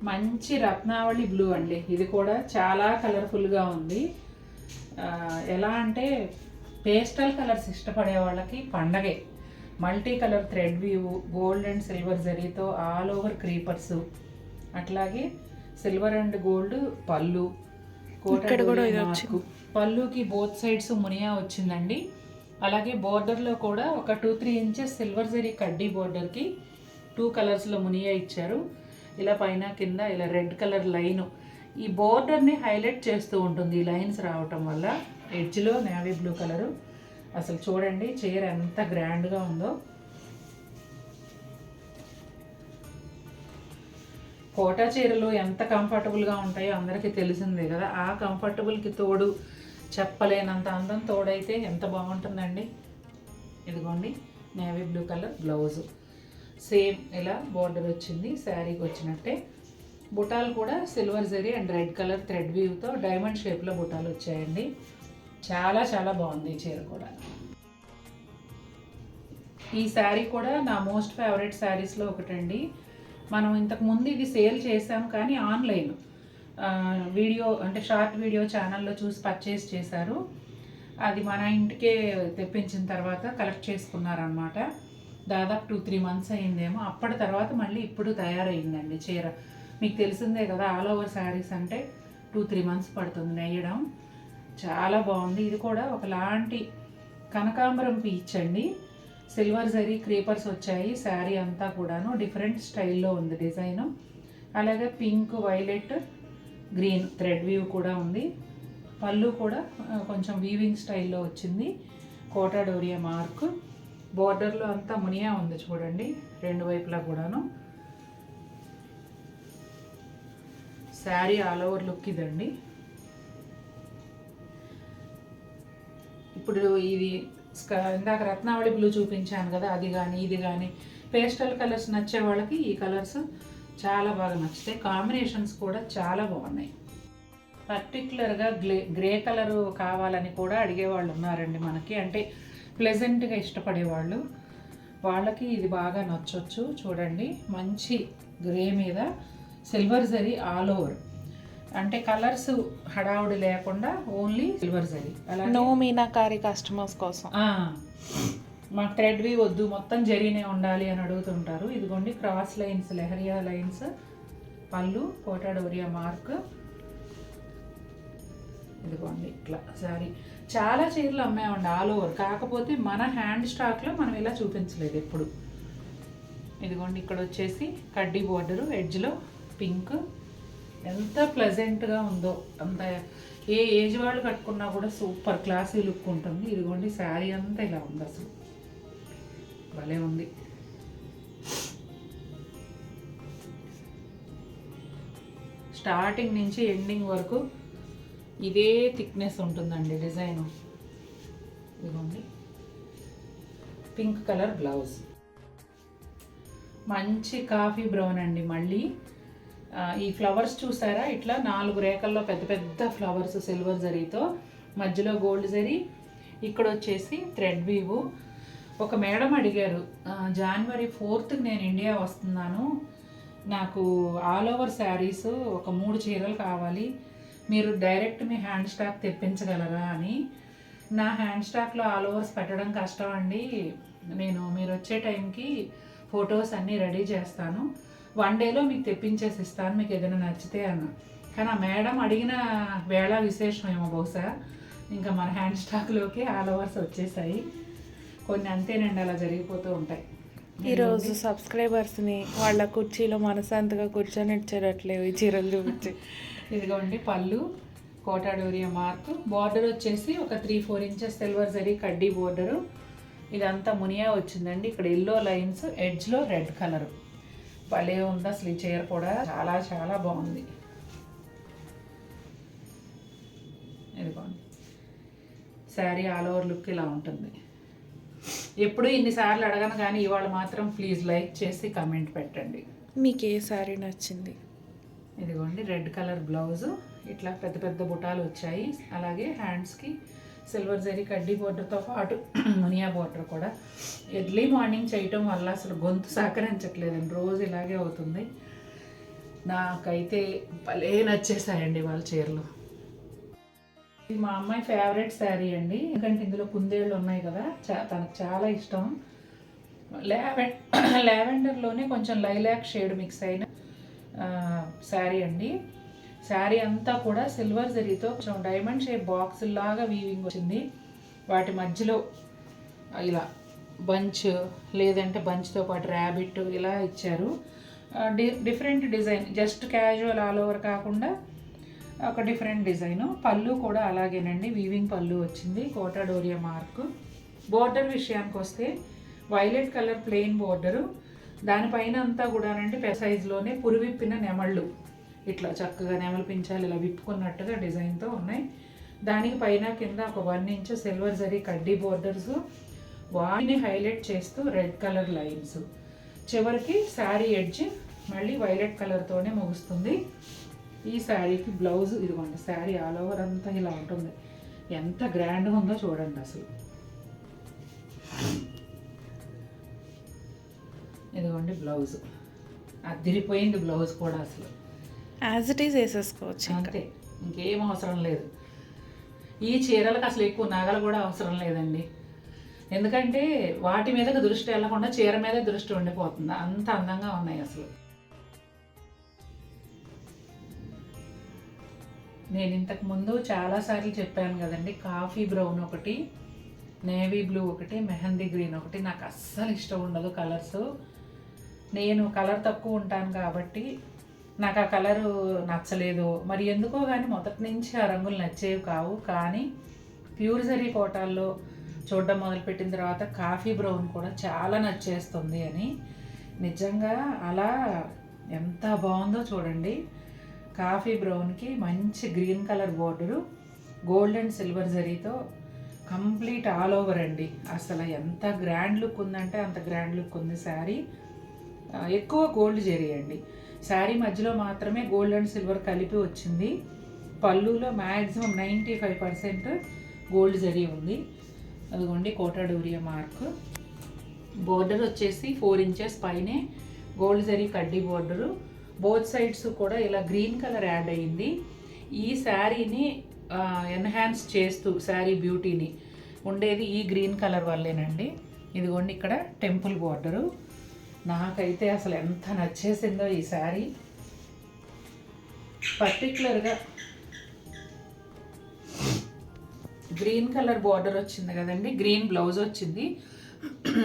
మంచి రత్నావళి బ్లూ అండి. ఇది కూడా చాలా కలర్ఫుల్గా ఉంది. ఎలా అంటే పేస్టల్ కలర్స్ ఇష్టపడే వాళ్ళకి పండగే. Multi colour thread view, gold and silver జరీతో ఆల్ ఓవర్ క్రీపర్స్, అట్లాగే సిల్వర్ అండ్ గోల్డ్ పళ్ళు, మార్కు. పళ్ళుకి బోత్ సైడ్స్ మునియా వచ్చిందండి. అలాగే బోర్డర్లో కూడా ఒక 2-3 ఇంచెస్ సిల్వర్ జరీ కడ్డీ బోర్డర్కి 2 కలర్స్లో మునియా ఇచ్చారు. ఇలా పైన కింద ఇలా రెడ్ కలర్ లైన్ ఈ బోర్డర్ని హైలైట్ చేస్తూ ఉంటుంది ఈ లైన్స్ రావటం వల్ల. ఎడ్జ్లో నేవీ బ్లూ కలరు. అసలు చూడండి చీర ఎంత గ్రాండ్గా ఉందో. కోటా చీరలు ఎంత కంఫర్టబుల్గా ఉంటాయో అందరికీ తెలిసిందే కదా. ఆ కంఫర్టబుల్కి తోడు చెప్పలేనంత అందం తోడైతే ఎంత బాగుంటుందండి. ఇదిగోండి navy blue colour blouse, same ఇలా బోర్డర్ వచ్చింది శారీకి వచ్చినట్టే. బుటాలు కూడా silver zari and red colour thread వీవ్తో డైమండ్ షేప్లో బుటాలు వచ్చాయండి. చాలా చాలా బాగుంది ఈ చీర కూడా. ఈ శారీ కూడా నా మోస్ట్ ఫేవరెట్ శారీస్లో ఒకటండి. మనం ఇంతకుముందు ఇది సేల్ చేసాం కానీ ఆన్లైన్ వీడియో అంటే షార్ట్ వీడియో ఛానల్లో చూసి పర్చేస్ చేశారు. అది మన ఇంటికే తెప్పించిన తర్వాత కలెక్ట్ చేసుకున్నారనమాట. దాదాపు 2-3 మంత్స్ అయిందేమో. అప్పటి తర్వాత మళ్ళీ ఇప్పుడు తయారైందండి చీర. మీకు తెలిసిందే కదా, ఆల్ ఓవర్ శారీస్ అంటే 2-3 మంత్స్ పడుతుంది నెయ్యడం. చాలా బాగుంది. ఇది కూడా ఒకలాంటి కనకాంబరం పీచ్ అండి. సిల్వర్ జరీ క్రీపర్స్ వచ్చాయి. శారీ అంతా కూడాను డిఫరెంట్ స్టైల్లో ఉంది డిజైను. అలాగే pink, violet, green thread weave కూడా ఉంది. పళ్ళు కూడా కొంచెం వీవింగ్ స్టైల్లో వచ్చింది. కోటా డోరియా మార్క్. బోర్డర్లో అంతా మునియా ఉంది చూడండి రెండు వైపులా కూడాను. శారీ ఆల్ ఓవర్ లుక్ ఇదండి. ఇప్పుడు ఇది ఇందాక రత్నావళి బ్లూ చూపించాను కదా, అది కానీ ఇది కానీ పేస్టల్ కలర్స్ నచ్చే వాళ్ళకి ఈ కలర్స్ చాలా బాగా నచ్చుతాయి. కాంబినేషన్స్ కూడా చాలా బాగున్నాయి. పర్టికులర్గా గ్రే కలరు కావాలని కూడా అడిగేవాళ్ళు ఉన్నారండి మనకి. అంటే ప్లెజెంట్గా ఇష్టపడేవాళ్ళు, వాళ్ళకి ఇది బాగా నచ్చొచ్చు. చూడండి మంచి గ్రే మీద సిల్వర్ జరీ ఆల్ ఓవర్. అంటే కలర్స్ హడావుడి లేకుండా ఓన్లీ సిల్వర్ జరీ. అలా నో మీనాకారి కస్టమర్స్ కోసం మాకు థ్రెడ్ వీ వద్దు, మొత్తం జరీనే ఉండాలి అని అడుగుతుంటారు. ఇదిగోండి క్రాస్ లైన్స్, లెహరియా లైన్స్, పళ్ళు, కోటా డోరియా మార్క్. ఇదిగోండి ఇట్లా శారీ. చాలా చీరలు అమ్మామండి ఆల్ ఓవర్. కాకపోతే మన హ్యాండ్ స్టాక్లో మనం ఇలా చూపించలేదు ఎప్పుడు. ఇదిగోండి ఇక్కడ వచ్చేసి కడ్డీ బోర్డరు, ఎడ్జ్లో పింక్. ఎంత ప్లెజెంట్గా ఉందో. అంత ఏ ఏజ్ వాళ్ళు కట్టుకున్నా కూడా సూపర్ క్లాసీ లుక్ ఉంటుంది. ఇదిగోండి శారీ అంతా ఇలా ఉంది. అసలు భలే ఉంది. స్టార్టింగ్ నుంచి ఎండింగ్ వరకు ఇదే థిక్నెస్ ఉంటుందండి డిజైను. ఇదిగోండి పింక్ కలర్ బ్లౌజ్. మంచి కాఫీ బ్రౌన్ అండి. మళ్ళీ ఈ ఫ్లవర్స్ చూసారా, ఇట్లా 4 రేఖల్లో పెద్ద పెద్ద ఫ్లవర్స్ సిల్వర్ జరీతో, మధ్యలో గోల్డ్ జరీ. ఇక్కడ వచ్చేసి థ్రెడ్ వీవు. ఒక మేడం అడిగారు, January 4th నేను ఇండియా వస్తున్నాను, నాకు ఆల్ ఓవర్ శారీస్ ఒక 3 చీరలు కావాలి, మీరు డైరెక్ట్ మీ హ్యాండ్ స్టాక్ తెప్పించగలరా అని. నా హ్యాండ్ స్టాక్లో ఆల్ ఓవర్స్ పెట్టడం కష్టం అండి. మీరు వచ్చే టైంకి ఫొటోస్ అన్నీ రెడీ చేస్తాను, 1 dayలో మీకు తెప్పించేసి ఇస్తాను, మీకు ఏదైనా నచ్చితే అన్న. కానీ ఆ మేడం అడిగిన వేళ విశేషమేమో బహుశా. ఇంకా మన హ్యాండ్ స్టాక్లోకి ఆల్ ఓవర్స్ వచ్చేసాయి. కొన్ని అంతేనండి, అలా జరిగిపోతూ ఉంటాయి. ఈరోజు సబ్స్క్రైబర్స్ని వాళ్ళ కుర్చీలో మనశాంతిగా కూర్చొని ఇచ్చేటట్లేవు ఈ చీరలు చూపించి. ఇదిగోండి పళ్ళు, కోటా డోరియా మార్క్. బార్డర్ వచ్చేసి ఒక 3-4 ఇంచెస్ సిల్వర్ జరీ కడ్డీ బోర్డరు. ఇదంతా మునియా వచ్చిందండి. ఇక్కడ ఎల్లో లైన్స్, ఎడ్జ్లో రెడ్ కలరు. భలే ఉంది అసలు ఈ చీర కూడా. చాలా చాలా బాగుంది. ఇదిగోండి శారీ ఆల్ ఓవర్ లుక్ ఇలా ఉంటుంది. ఎప్పుడు ఇన్నిసార్లు అడగను కానీ ఇవాళ మాత్రం ప్లీజ్ లైక్ చేసి కమెంట్ పెట్టండి. మీకు ఏ శారీ నచ్చింది. ఇదిగోండి రెడ్ కలర్ బ్లౌజు. ఇట్లా పెద్ద పెద్ద బుటాలు వచ్చాయి. అలాగే హ్యాండ్స్కి సిల్వర్ జరీ కడ్డీ బోర్డర్తో పాటు మునియా బోర్డర్ కూడా. ఎర్లీ మార్నింగ్ చేయటం వల్ల అసలు గొంతు సహకరించట్లేదండి, రోజు ఇలాగే అవుతుంది. నాకైతే భలే నచ్చేసాయండి వాళ్ళ చీరలు. ఇది మా అమ్మాయి ఫేవరెట్ శారీ అండి, ఎందుకంటే ఇందులో కుందేళ్ళు ఉన్నాయి కదా, తనకు చాలా ఇష్టం. లావెండర్లోనే కొంచెం లైలాక్ షేడ్ మిక్స్ అయిన శారీ అండి. శారీ అంతా కూడా సిల్వర్ జరీతో కొంచెం డైమండ్ షేప్ బాక్స్ లాగా వీవింగ్ వచ్చింది. వాటి మధ్యలో ఇలా బంచ్, లేదంటే బంచ్తో పాటు ర్యాబిట్ ఇలా ఇచ్చారు. Different design, just casual all over కాకుండా ఒక డిఫరెంట్ డిజైను. పళ్ళు కూడా అలాగేనండి, వీవింగ్ పళ్ళు వచ్చింది, కోటా డోరియా మార్క్. బోర్డర్ విషయానికి వస్తే వైలెట్ కలర్ ప్లెయిన్ బోర్డరు, దానిపైన అంతా కూడానండి పెద్ద సైజులోనే పురివిప్పిన నెమళ్ళు, ఇట్లా చక్కగా నెమలి పించాలు ఇలా విప్పుకున్నట్టుగా డిజైన్తో ఉన్నాయి. దానికి పైన కింద ఒక 1 ఇంచ్ సిల్వర్ జరీ కడ్డీ బోర్డర్స్, వాటిని హైలైట్ చేస్తూ రెడ్ కలర్ లైన్స్. చివరికి శారీ ఎడ్జ్ మళ్ళీ వైలెట్ కలర్తోనే ముగుస్తుంది. ఈ శారీకి బ్లౌజ్ ఇదిగోండి, శారీ ఆల్ ఓవర్ అంతా ఇలా ఉంటుంది. ఎంత గ్రాండ్గా ఉందో చూడండి అసలు. ఇదిగోండి బ్లౌజ్, అదిరిపోయింది బ్లౌజ్ కూడా అసలు. యాజ్ ఇట్ ఈస్ వేసేసుకోవచ్చు, అంతే, ఇంకేం అవసరం లేదు. ఈ చీరలకు అసలు ఎక్కువ నగలు కూడా అవసరం లేదండి, ఎందుకంటే వాటి మీదకి దృష్టి వెళ్ళకుండా చీర మీద దృష్టి ఉండిపోతుంది, అంత అందంగా ఉన్నాయి అసలు. నేను ఇంతకు ముందు చాలాసార్లు చెప్పాను కదండి, కాఫీ బ్రౌన్ ఒకటి, నేవీ బ్లూ ఒకటి, మెహందీ గ్రీన్ ఒకటి. నాకు అస్సలు ఇష్టం ఉండదు కలర్స్. నేను కలర్ తక్కువ ఉంటాను కాబట్టి నాకు ఆ కలరు నచ్చలేదు, మరి ఎందుకో కానీ మొదటి నుంచి ఆ రంగులు నచ్చేవి కావు. కానీ ప్యూర్ జరీ కోటాల్లో చూడడం మొదలుపెట్టిన తర్వాత కాఫీ బ్రౌన్ కూడా చాలా నచ్చేస్తుంది అని. నిజంగా అలా ఎంత బాగుందో చూడండి. కాఫీ బ్రౌన్కి మంచి green colour border, gold and silver జరీతో కంప్లీట్ ఆల్ ఓవర్ అండి. అసలు ఎంత గ్రాండ్ లుక్ ఉందంటే అంత గ్రాండ్ లుక్ ఉంది శారీ. ఎక్కువ గోల్డ్ జరీ అండి, శారీ మధ్యలో మాత్రమే గోల్డ్ అండ్ సిల్వర్ కలిపి వచ్చింది. పళ్ళులో మ్యాక్సిమం 95% గోల్డ్ జరీ ఉంది. అదిగోండి కోటా డోరియా మార్క్. బోర్డర్ వచ్చేసి 4 ఇంచెస్ పైనే గోల్డ్ జరీ కడ్డీ బోర్డరు. బోత్ సైడ్స్ కూడా ఇలా గ్రీన్ కలర్ యాడ్ అయ్యింది. ఈ శారీని ఎన్హాన్స్ చేస్తూ శారీ బ్యూటీని ఉండేది ఈ గ్రీన్ కలర్ వల్లేనండి. ఇదిగోండి ఇక్కడ టెంపుల్ బోర్డరు. నాకైతే అసలు ఎంత నచ్చేసిందో ఈ శారీ. పర్టికులర్గా గ్రీన్ కలర్ బార్డర్ వచ్చింది కదండి, గ్రీన్ బ్లౌజ్ వచ్చింది.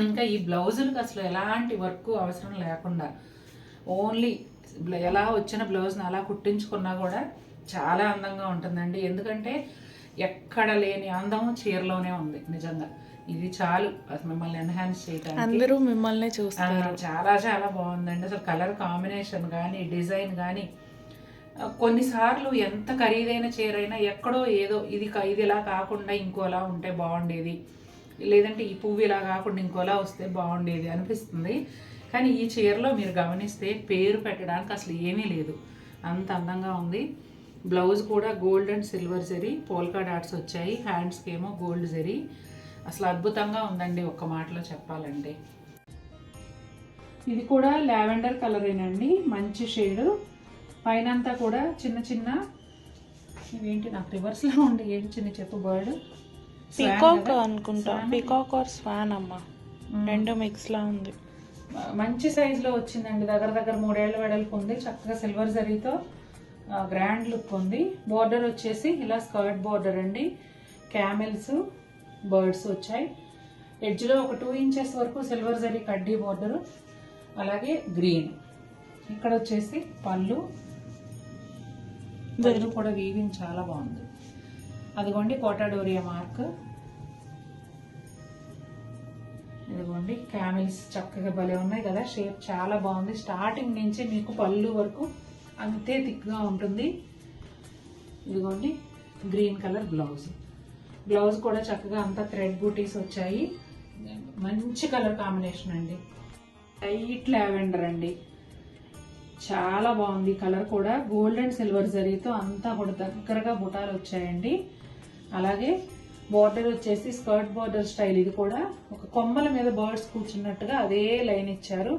ఇంకా ఈ బ్లౌజులకు అసలు ఎలాంటి వర్క్ అవసరం లేకుండా ఓన్లీ ఎలా వచ్చిన బ్లౌజ్ని అలా కుట్టించుకున్నా కూడా చాలా అందంగా ఉంటుందండి. ఎందుకంటే ఎక్కడ లేని అందం చీరలోనే ఉంది నిజంగా. ఇది చాలు అసలు మిమ్మల్ని ఎన్హాన్స్ చేయడానికి. అందరూ మిమ్మల్ని చూస్తారు. చాలా చాలా బాగుందండి అసలు. కలర్ కాంబినేషన్ కానీ డిజైన్ కానీ కొన్నిసార్లు ఎంత ఖరీదైన చీర అయినా ఎక్కడో ఏదో ఇది ఇలా కాకుండా ఇంకోలా ఉంటే బాగుండేది, లేదంటే ఈ పువ్వు ఇలా కాకుండా ఇంకోలా వస్తే బాగుండేది అనిపిస్తుంది. కానీ ఈ చీరలో మీరు గమనిస్తే పేరు పెట్టడానికి అసలు ఏమీ లేదు, అంత అందంగా ఉంది. బ్లౌజ్ కూడా gold and silver zari polka dots వచ్చాయి, హ్యాండ్స్కి ఏమో గోల్డ్ జరీ. అసలు అద్భుతంగా ఉందండి ఒక్క మాటలో చెప్పాలంటే. ఇది కూడా లావెండర్ కలరేనండి, మంచి షేడు. పైన అంతా కూడా చిన్న చిన్న ఇవేంటి నాకు రివర్స్లో ఉండి ఏంటి చిన్న చెప్పు బర్డ్, పీకాక్ అనుకుంటా, పీకాక్ ఆర్ స్వాన్ అమ్మ, రెండు మిక్స్లా ఉంది. మంచి సైజులో వచ్చిందండి, దగ్గర దగ్గర 3 ఏళ్ల వెడల్పు ఉంది. చక్కగా సిల్వర్ జరీతో గ్రాండ్ లుక్ ఉంది. బోర్డర్ వచ్చేసి ఇలా స్కర్ట్ బోర్డర్ అండి, క్యామెల్స్ బర్డ్స్ వచ్చాయి. ఎడ్జ్లో ఒక 2 ఇంచెస్ వరకు సిల్వర్ జరీ కడ్డీ బోర్డరు, అలాగే గ్రీన్. ఇక్కడ వచ్చేసి పళ్ళు కూడా వీవింగ్ చాలా బాగుంది. అదిగోండి కోటా డోరియా మార్క్. ఇదిగోండి క్యామెల్స్ చక్కగా భలే ఉన్నాయి కదా, షేప్ చాలా బాగుంది. స్టార్టింగ్ నుంచి మీకు పళ్ళు వరకు అంతే థిక్గా ఉంటుంది. ఇదిగోండి గ్రీన్ కలర్ బ్లౌజ్. బ్లౌజ్ కూడా చక్కగా అంతా థ్రెడ్ బూటీస్ వచ్చాయి. మంచి కలర్ కాంబినేషన్ అండి, లైట్ లావెండర్ అండి, చాలా బాగుంది. కలర్ కూడా గోల్డ్ అండ్ సిల్వర్ జరీతో అంతా కూడా దగ్గరగా బుటాలు వచ్చాయండి. అలాగే బోర్డర్ వచ్చేసి స్కర్ట్ బోర్డర్ స్టైల్. ఇది కూడా ఒక కొమ్మల మీద బర్డ్స్ కూర్చున్నట్టుగా అదే లైన్ ఇచ్చారు,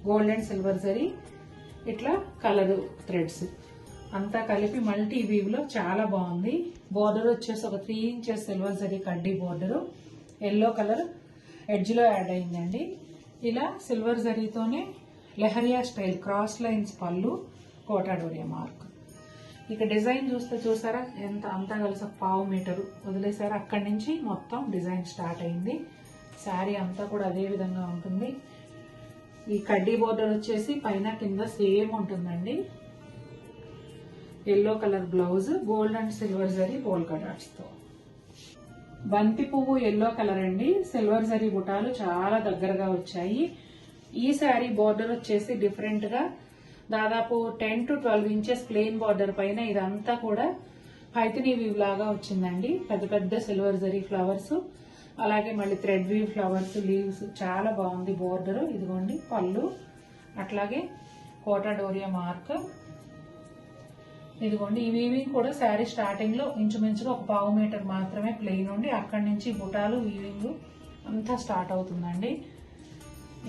గోల్డ్ అండ్ సిల్వర్ జరీ. ఇట్లా కలర్ థ్రెడ్స్ అంతా కలిపి మల్టీ వీవ్ లో చాలా బాగుంది. బోర్డర్ వచ్చేసి ఒక 3 ఇంచెస్ సిల్వర్ జరీ కడ్డీ బోర్డరు, ఎల్లో కలర్ ఎడ్జ్ లో యాడ్ అయిందండి. ఇలా సిల్వర్ జరీతోనే లెహరియా స్టైల్ క్రాస్ లైన్స్ పళ్ళు, కోటా డోరియా మార్క్. ఇక డిజైన్ చూసారా ఎంత అంతా కలిసి 1/2 మీటరు వదిలేసారా, అక్కడి నుంచి మొత్తం డిజైన్ స్టార్ట్ అయింది. శారీ అంతా కూడా అదే విధంగా ఉంటుంది. ఈ కడ్డీ బోర్డర్ వచ్చేసి పైన కింద సేమ్ ఉంటుందండి. Yellow colour blouse, gold and silver zari polka dots తో. బంతి పువ్వు ఎల్లో కలర్ అండి, సిల్వర్ జరీ బుటాలు చాలా దగ్గరగా వచ్చాయి. ఈ శారీ బోర్డర్ వచ్చేసి డిఫరెంట్ గా దాదాపు 10 to 12 ఇంచెస్ ప్లెయిన్ బార్డర్ పైన ఇదంతా కూడా పైథినీ వీవ్ లాగా వచ్చిందండి. పెద్ద పెద్ద సిల్వర్ జరీ ఫ్లవర్స్, అలాగే మళ్ళీ థ్రెడ్ వీవ్ ఫ్లవర్స్, లీవ్స్ చాలా బాగుంది బోర్డర్. ఇదిగోండి పళ్ళు, అట్లాగే కోటా డోరియా మార్క్. ఇదిగోండి ఈ వీవింగ్ కూడా శారీ స్టార్టింగ్ లో ఇంచుమించుగా 1/2 మీటర్ మాత్రమే ప్లెయిన్ ఉండి అక్కడి నుంచి బుటాలు వీవింగ్ అంతా స్టార్ట్ అవుతుందండి.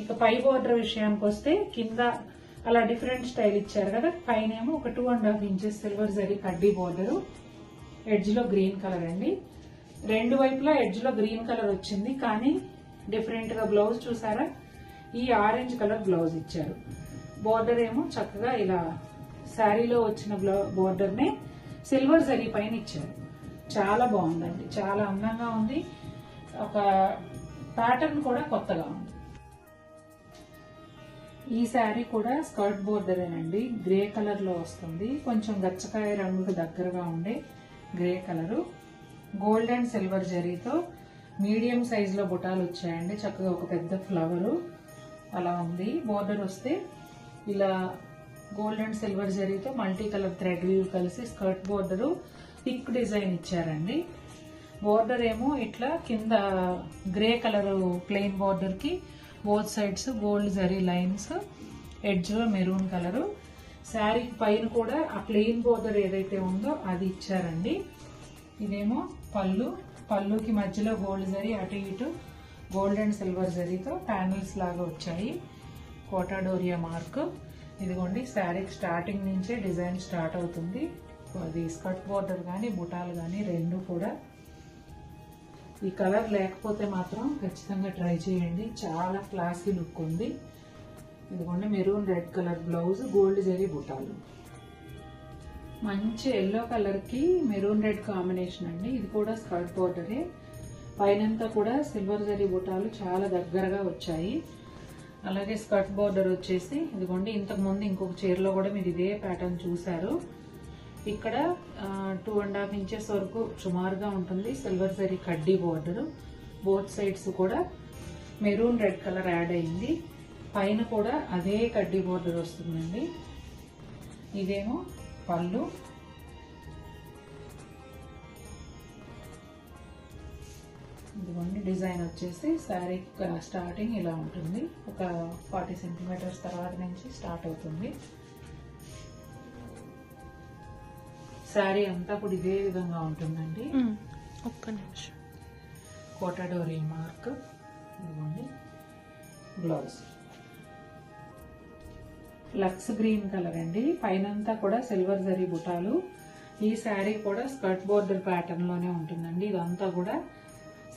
ఇక పై బోర్డర్ విషయానికి వస్తే కింద అలా డిఫరెంట్ స్టైల్ ఇచ్చారు కదా, పైన ఏమో ఒక 2.5 ఇంచెస్ సిల్వర్ జరీ కడ్డీ బోర్డరు, ఎడ్జ్ లో గ్రీన్ కలర్ అండి. రెండు వైపులా ఎడ్జ్ లో గ్రీన్ కలర్ వచ్చింది, కానీ డిఫరెంట్ గా బ్లౌజ్ చూసారా, ఈ ఆరెంజ్ కలర్ బ్లౌజ్ ఇచ్చారు. బోర్డర్ ఏమో చక్కగా ఇలా శారీలో వచ్చిన బోర్డర్ నే సిల్వర్ జరీ పైన ఇచ్చారు. చాలా బాగుందండి, చాలా అందంగా ఉంది. ఒక ప్యాటర్న్ కూడా కొత్తగా ఉంది. ఈ శారీ కూడా స్కర్ట్ బోర్డరేనండి, గ్రే కలర్ లో వస్తుంది. కొంచెం గచ్చకాయ రంగుకు దగ్గరగా ఉండే grey colour, gold and silver జరీతో మీడియం సైజ్ లో బుటాలు వచ్చాయండి. చక్కగా ఒక పెద్ద ఫ్లవరు అలా ఉంది. బోర్డర్ వస్తే ఇలా గోల్డ్ అండ్ సిల్వర్ జరీతో మల్టీ కలర్ థ్రెడ్ వీవ్ కలిసి స్కర్ట్ బోర్డరు థిక్ డిజైన్ ఇచ్చారండి. బోర్డర్ ఏమో ఇట్లా కింద గ్రే కలర్ ప్లెయిన్ బోర్డర్ కి both sides gold zari lines, edge లో మెరూన్ కలరు. శారీ పైన కూడా ఆ ప్లెయిన్ బోర్డర్ ఏదైతే ఉందో అది ఇచ్చారండి. ఇదేమో పళ్ళు, పళ్ళుకి మధ్యలో గోల్డ్ జరీ, అటు ఇటు గోల్డ్ అండ్ సిల్వర్ జరీతో ప్యానల్స్ లాగా వచ్చాయి. కోటా డోరియా మార్క్. ఇదిగోండి శారీకి స్టార్టింగ్ నుంచే డిజైన్ స్టార్ట్ అవుతుంది. అది స్కర్ట్ బోర్డర్ కానీ బుటాలు కానీ రెండు కూడా. ఈ కలర్ లేకపోతే మాత్రం ఖచ్చితంగా ట్రై చేయండి, చాలా క్లాసీ లుక్ ఉంది. ఇదిగోండి maroon red colour blouse, gold zari బుటాలు. మంచి ఎల్లో కలర్ కి మెరూన్ రెడ్ కాంబినేషన్ అండి. ఇది కూడా స్కర్ట్ బోర్డరే, పైనంతా కూడా సిల్వర్ జరీ బుటాలు చాలా దగ్గరగా వచ్చాయి. అలాగే స్కర్ట్ బోర్డర్ వచ్చేసి ఇదిగోండి, ఇంతకు ముందు ఇంకొక చీరలో కూడా మీరు ఇదే ప్యాటర్న్ చూసారు. ఇక్కడ 2.5 ఇంచెస్ వరకు సుమారుగా ఉంటుంది సిల్వర్ జరీ కడ్డీ బోర్డర్. బోత్ సైడ్స్ కూడా మెరూన్ రెడ్ కలర్ యాడ్ అయింది. పైన కూడా అదే కడ్డీ బోర్డర్ వస్తుందండి. ఇదేమో పళ్ళు. ఇదిగోండి డిజైన్ వచ్చేసి శారీ స్టార్టింగ్ ఇలా ఉంటుంది. ఒక 40 సెంటీమీటర్స్ తర్వాత నుంచి స్టార్ట్ అవుతుంది. శారీ అంతా కూడా ఇదే విధంగా ఉంటుందండి. ఒక్క నిమిషం. కోటా డోరియా మార్క్. ఇదిగోండి బ్లౌజ్ లక్స్ గ్రీన్ కలర్ అండి, పైనంతా కూడా సిల్వర్ జరీ బుటాలు. ఈ శారీ కూడా స్కర్ట్ బోర్డర్ ప్యాటర్న్ లోనే ఉంటుందండి. ఇదంతా కూడా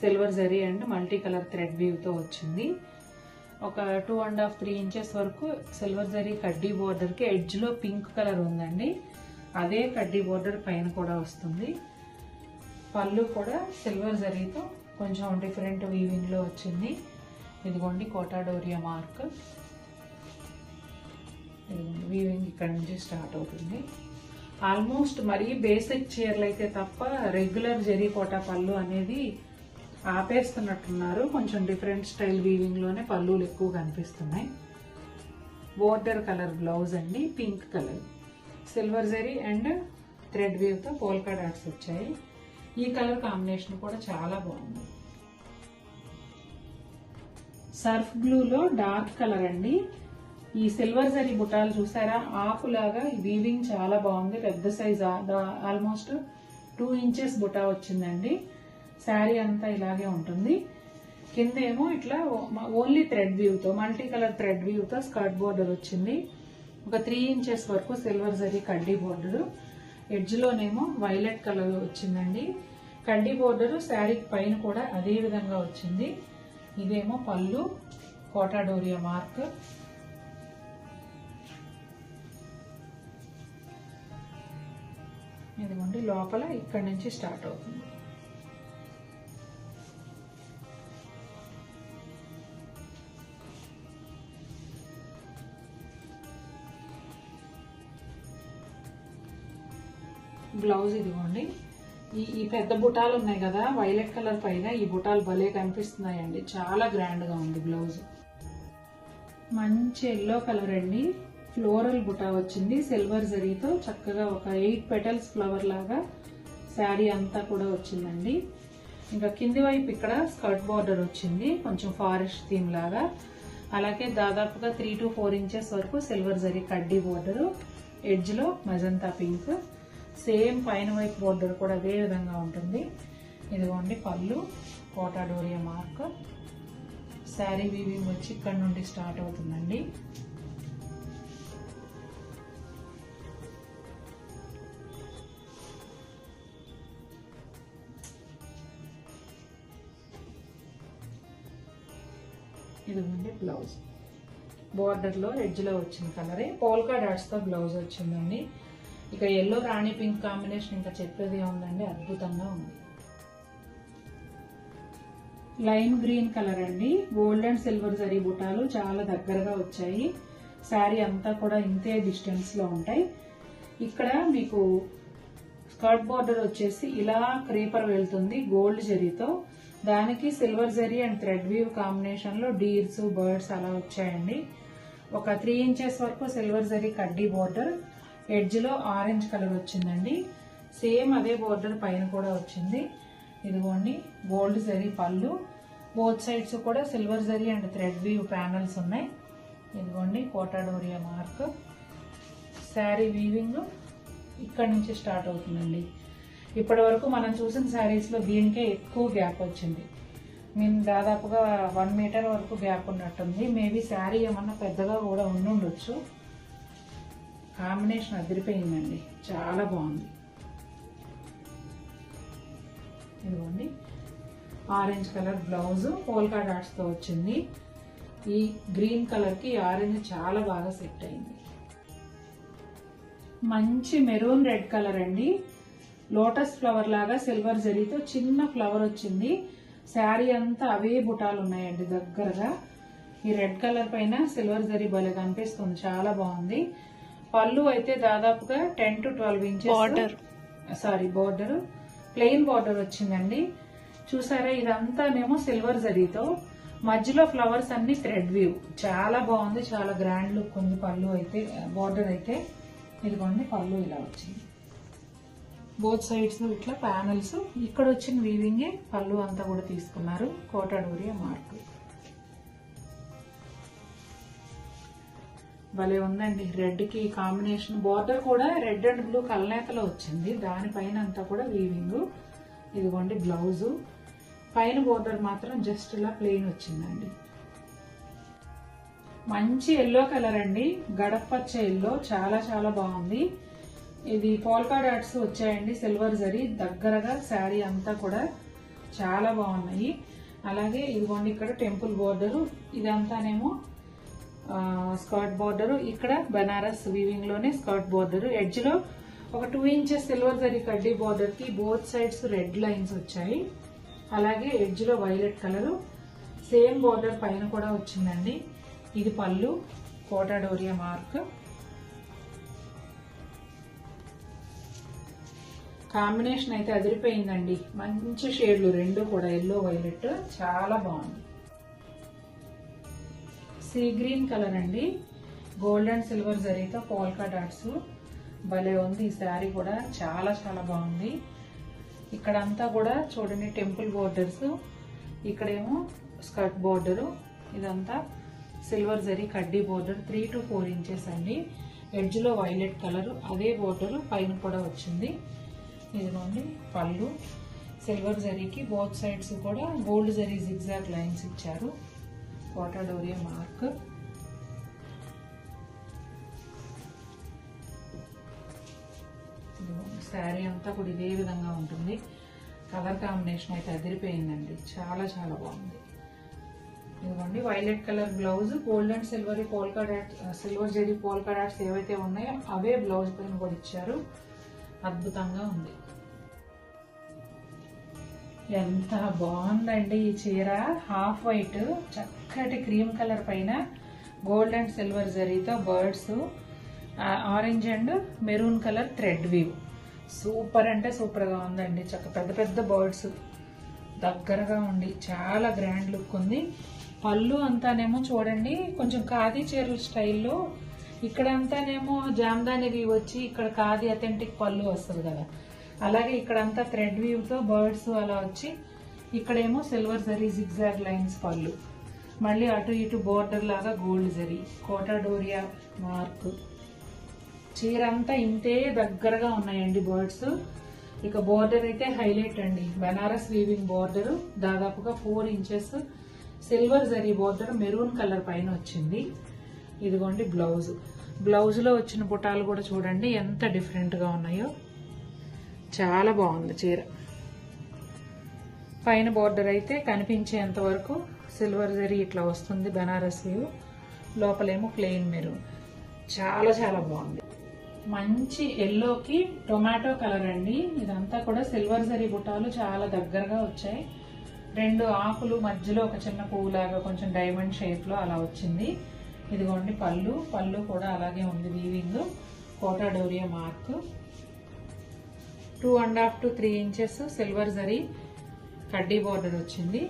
silver zari and multi colour thread weave తో వచ్చింది. ఒక 2.5-3 ఇంచెస్ వరకు సిల్వర్ జరీ కడ్డీ బోర్డర్ కి ఎడ్జ్ లో పింక్ కలర్ ఉందండి. అదే కడ్డీ బోర్డర్ పైన కూడా వస్తుంది. పళ్ళు కూడా సిల్వర్ జరీతో కొంచెం డిఫరెంట్ వీవింగ్ లో వచ్చింది. ఇదిగోండి కోటా డోరియా మార్క్. వీవింగ్ ఇక్కడ నుంచి స్టార్ట్ అవుతుంది. ఆల్మోస్ట్ మరీ బేసిక్ చీరలు అయితే తప్ప రెగ్యులర్ జరీ కోటా పళ్ళు అనేది ఆపేస్తున్నట్టున్నారు. కొంచెం డిఫరెంట్ స్టైల్ వీవింగ్ లోనే పళ్ళులు ఎక్కువ కనిపిస్తున్నాయి. బోర్డర్ కలర్ బ్లౌజ్ అండి, pink colour, silver zari and thread weave తో పోల్కా డాట్స్ వచ్చాయి. ఈ కలర్ కాంబినేషన్ కూడా చాలా బాగుంది. సర్ఫ్ బ్లూలో డార్క్ కలర్ అండి. ఈ సిల్వర్ జరీ బుటాలు చూసారా, ఆకులాగా వీవింగ్ చాలా బాగుంది. పెద్ద సైజ్, ఆల్మోస్ట్ 2 ఇంచెస్ బుటా వచ్చిందండి. శారీ అంతా ఇలాగే ఉంటుంది. కింద ఏమో ఇట్లా ఓన్లీ థ్రెడ్ వ్యూ తో, మల్టీ కలర్ థ్రెడ్ వ్యూ తో స్కర్ట్ బోర్డర్ వచ్చింది. ఒక 3 ఇంచెస్ వరకు సిల్వర్ జరీ కడ్డీ బోర్డరు, ఎడ్జ్లోనేమో వైలెట్ కలర్ వచ్చిందండి. కడ్డీ బోర్డరు శారీకి పైన కూడా అదే విధంగా వచ్చింది. ఇదేమో పళ్ళు, కోటా డోరియా మార్క్. ఇదిగోండి లోపల ఇక్కడి నుంచి స్టార్ట్ అవుతుంది. బ్లౌజ్ ఇదిగోండి. ఈ పెద్ద బుటాలు ఉన్నాయి కదా వైలెట్ కలర్ పైన, ఈ బుటాలు భలే కనిపిస్తున్నాయండి. చాలా గ్రాండ్గా ఉంది బ్లౌజ్. మంచి ఎల్లో కలర్ అండి. ఫ్లోరల్ బుటా వచ్చింది సిల్వర్ జరీతో. చక్కగా ఒక 8 పెటల్స్ ఫ్లవర్ లాగా శారీ అంతా కూడా వచ్చిందండి. ఇంకా కింది వైపు ఇక్కడ స్కర్ట్ బార్డర్ వచ్చింది, కొంచెం ఫారెస్ట్ థీమ్ లాగా. అలాగే దాదాపుగా 3 to 4 ఇంచెస్ వరకు సిల్వర్ జరీ కడ్డీ బోర్డరు, ఎడ్జ్లో మజంతా పింక్. సేమ్ పైన వైపు బోర్డర్ కూడా అదే విధంగా ఉంటుంది. ఇదిగోండి పళ్ళు, కోటా డోరియా మార్క్. శారీ వీవింగ్ వచ్చి ఇక్కడ నుండి స్టార్ట్ అవుతుందండి. ఇదిగోండి బ్లౌజ్. బోర్డర్లో ఎడ్జ్లో వచ్చిన కలరే పోల్కా డాట్స్తో బ్లౌజ్ వచ్చిందండి. ఇక ఎల్లో రాణి పింక్ కాంబినేషన్ ఇంకా చెప్పేది ఉందండి, అద్భుతంగా ఉంది. లైమ్ గ్రీన్ కలర్ అండి. గోల్డ్ అండ్ సిల్వర్ జరీ బుటాలు చాలా దగ్గరగా వచ్చాయి. శారీ అంతా కూడా ఇంతే డిస్టెన్స్ లో ఉంటాయి. ఇక్కడ మీకు స్కర్ట్ బార్డర్ వచ్చేసి ఇలా క్రీపర్ వెళ్తుంది గోల్డ్ జరీతో. దానికి silver zari and thread weave combination లో డీర్స్, బర్డ్స్ అలా వచ్చాయండి. ఒక 3 ఇంచెస్ వరకు సిల్వర్ జరీ కడ్డీ బోర్డర్, ఎడ్జ్ లో ఆరెంజ్ కలర్ వచ్చిందండి. సేమ్ అదే బోర్డర్ పైన కూడా వచ్చింది. ఇదిగోండి గోల్డ్ జరీ పళ్ళు, బోత్ సైడ్స్ కూడా silver zari and thread weave panels ఉన్నాయి. ఇదిగోండి కోటా డోరియా మార్క్. శారీ వీవింగ్ ఇక్కడ నుంచి స్టార్ట్ అవుతుందండి. ఇప్పటి వరకు మనం చూసిన శారీస్ లో దీనికే ఎక్కువ గ్యాప్ వచ్చింది. మేము దాదాపుగా 1 మీటర్ వరకు గ్యాప్ ఉన్నట్టుంది. మేబీ శారీ ఏమన్నా పెద్దగా కూడా ఉండుండొచ్చు. కాంబినేషన్ అదిరిపోయిందండి, చాలా బాగుంది. ఇదిగోండి orange colour blouse polka dots తో వచ్చింది. ఈ గ్రీన్ కలర్ కి ఆరెంజ్ చాలా బాగా సెట్ అయింది. మంచి మెరూన్ రెడ్ కలర్ అండి. లోటస్ ఫ్లవర్ లాగా సిల్వర్ జరీతో చిన్న ఫ్లవర్ వచ్చింది. శారీ అంతా అవే బుటాలు ఉన్నాయండి దగ్గరగా. ఈ రెడ్ కలర్ పైన సిల్వర్ జరీ భలే కనిపిస్తుంది, చాలా బాగుంది. పళ్ళు అయితే దాదాపుగా 10 to 12 inches border plain border వచ్చిందండి. చూసారా ఇదంతానేమో సిల్వర్ జరీతో, మధ్యలో ఫ్లవర్స్ అన్ని థ్రెడ్ వీవ్. చాలా బాగుంది, చాలా గ్రాండ్ లుక్ ఉంది. పళ్ళు అయితే బార్డర్ అయితే ఇదిగోండి పళ్ళు ఇలా వచ్చింది. బోత్ సైడ్స్ ఇట్లా ప్యానల్స్. ఇక్కడ వచ్చిన వీవింగే పళ్ళు అంతా కూడా తీసుకున్నారు. కోటా డోరియా మార్క్ భలే ఉందండి. రెడ్ కి కాంబినేషన్ బార్డర్ కూడా రెడ్ అండ్ బ్లూ కలనేతలో వచ్చింది. దానిపైన అంతా కూడా వీవింగ్. ఇదిగోండి బ్లౌజు. పైన బోర్డర్ మాత్రం జస్ట్ ఇలా ప్లెయిన్ వచ్చిందండి. మంచి ఎల్లో కలర్ అండి, గడపచ్చ ఎల్లో, చాలా చాలా బాగుంది. ఇది పోల్కా డాట్స్ వచ్చాయండి సిల్వర్ జరీ దగ్గరగా. శారీ అంతా కూడా చాలా బాగున్నాయి. అలాగే ఇదిగోండి ఇక్కడ టెంపుల్ బోర్డరు, ఇదంతానేమో స్కర్ట్ బోర్డరు. ఇక్కడ బనారస్ వీవింగ్ లోనే స్కర్ట్ బోర్డరు. ఎడ్జ్ లో ఒక 2 ఇంచెస్ సిల్వర్ జరీ కడ్డీ బోర్డర్ కి బోత్ సైడ్స్ రెడ్ లైన్స్ వచ్చాయి. అలాగే ఎడ్జ్ లో వైలెట్ కలరు. సేమ్ బోర్డర్ పైన కూడా వచ్చిందండి. ఇది పళ్ళు, కోటా డోరియా మార్క్. కాంబినేషన్ అయితే అదిరిపోయిందండి. మంచి షేడ్లు రెండు కూడా, ఎల్లో వైలెట్, చాలా బాగుంది. సీ గ్రీన్ కలర్ అండి, గోల్డ్ అండ్ సిల్వర్ జరీతో పోల్కా డాట్స్. భలే ఉంది ఈ శారీ కూడా, చాలా చాలా బాగుంది. ఇక్కడంతా కూడా చూడండి టెంపుల్ బోర్డర్స్. ఇక్కడేమో స్కర్ట్ బోర్డరు. ఇదంతా సిల్వర్ జరీ కడ్డీ బోర్డర్ 3 to 4 ఇంచెస్ అండి. ఎడ్జ్ లో వైలెట్ కలర్, అదే బోర్డర్ పైన కూడా వచ్చింది. ఇదిగోండి పళ్ళు, సిల్వర్ జరీకి బోత్ సైడ్స్ కూడా గోల్డ్ జరీ జిగ్జాగ్ లైన్స్ ఇచ్చారు. కోటా డోరియా మార్క్. శారీ అంతా కూడా ఇదే విధంగా ఉంటుంది. కలర్ కాంబినేషన్ అయితే అదిరిపోయిందండి, చాలా చాలా బాగుంది. ఇదిగోండి violet colour blouse, gold and silver zari polka dots ఏవైతే ఉన్నాయో అవే బ్లౌజ్ పైన కూడా ఇచ్చారు. అద్భుతంగా ఉంది. ఎంత బాగుందండి ఈ చీర. హాఫ్ వైట్ చక్కటి క్రీమ్ కలర్ పైన గోల్డ్ అండ్ సిల్వర్ జరీతో birds, orange and maroon colour thread weave. Super అంటే సూపర్గా ఉందండి. పెద్ద పెద్ద బర్డ్స్ దగ్గరగా ఉండి చాలా గ్రాండ్ లుక్ ఉంది. పళ్ళు అంతానేమో చూడండి కొంచెం ఖాదీ చీరల స్టైల్లో, ఇక్కడ అంతానేమో జామ్దాని వీవ్ వచ్చి ఇక్కడ ఖాదీ అథెంటిక్ పళ్ళు వస్తుంది కదా, అలాగే ఇక్కడంతా థ్రెడ్ వీవ్తో బర్డ్స్ అలా వచ్చి ఇక్కడేమో సిల్వర్ జరీ జిగ్జాగ్ లైన్స్ పళ్ళు, మళ్ళీ అటు ఇటు బోర్డర్ లాగా గోల్డ్ జరీ, కోటా డోరియా మార్క్. చీర అంతా ఇంతే దగ్గరగా ఉన్నాయండి బర్డ్స్. ఇక బోర్డర్ అయితే హైలైట్ అండి, బనారస్ వీవింగ్ బోర్డర్, దాదాపుగా 4 inches silver zari border maroon colour పైన వచ్చింది. ఇదిగోండి బ్లౌజ్లో వచ్చిన బుటాలు కూడా చూడండి ఎంత డిఫరెంట్గా ఉన్నాయో. చాలా బాగుంది చీర. పైన బోర్డర్ అయితే కనిపించేంత వరకు సిల్వర్ జరీ ఇట్లా వస్తుంది బనారస్ వీవ్, లోపలేమో ప్లెయిన్ మెరూన్. చాలా చాలా బాగుంది. మంచి ఎల్లోకి టొమాటో కలర్ అండి. ఇదంతా కూడా సిల్వర్ జరీ బుటాలు చాలా దగ్గరగా వచ్చాయి. 2 ఆకులు మధ్యలో ఒక చిన్న పువ్వులాగా కొంచెం డైమండ్ షేప్లో అలా వచ్చింది. ఇదిగోండి పళ్ళు కూడా అలాగే ఉంది weaving, Kota Doria mark. 2.5 to 3 inches silver zari కడ్డీ బోర్డర్ వచ్చింది.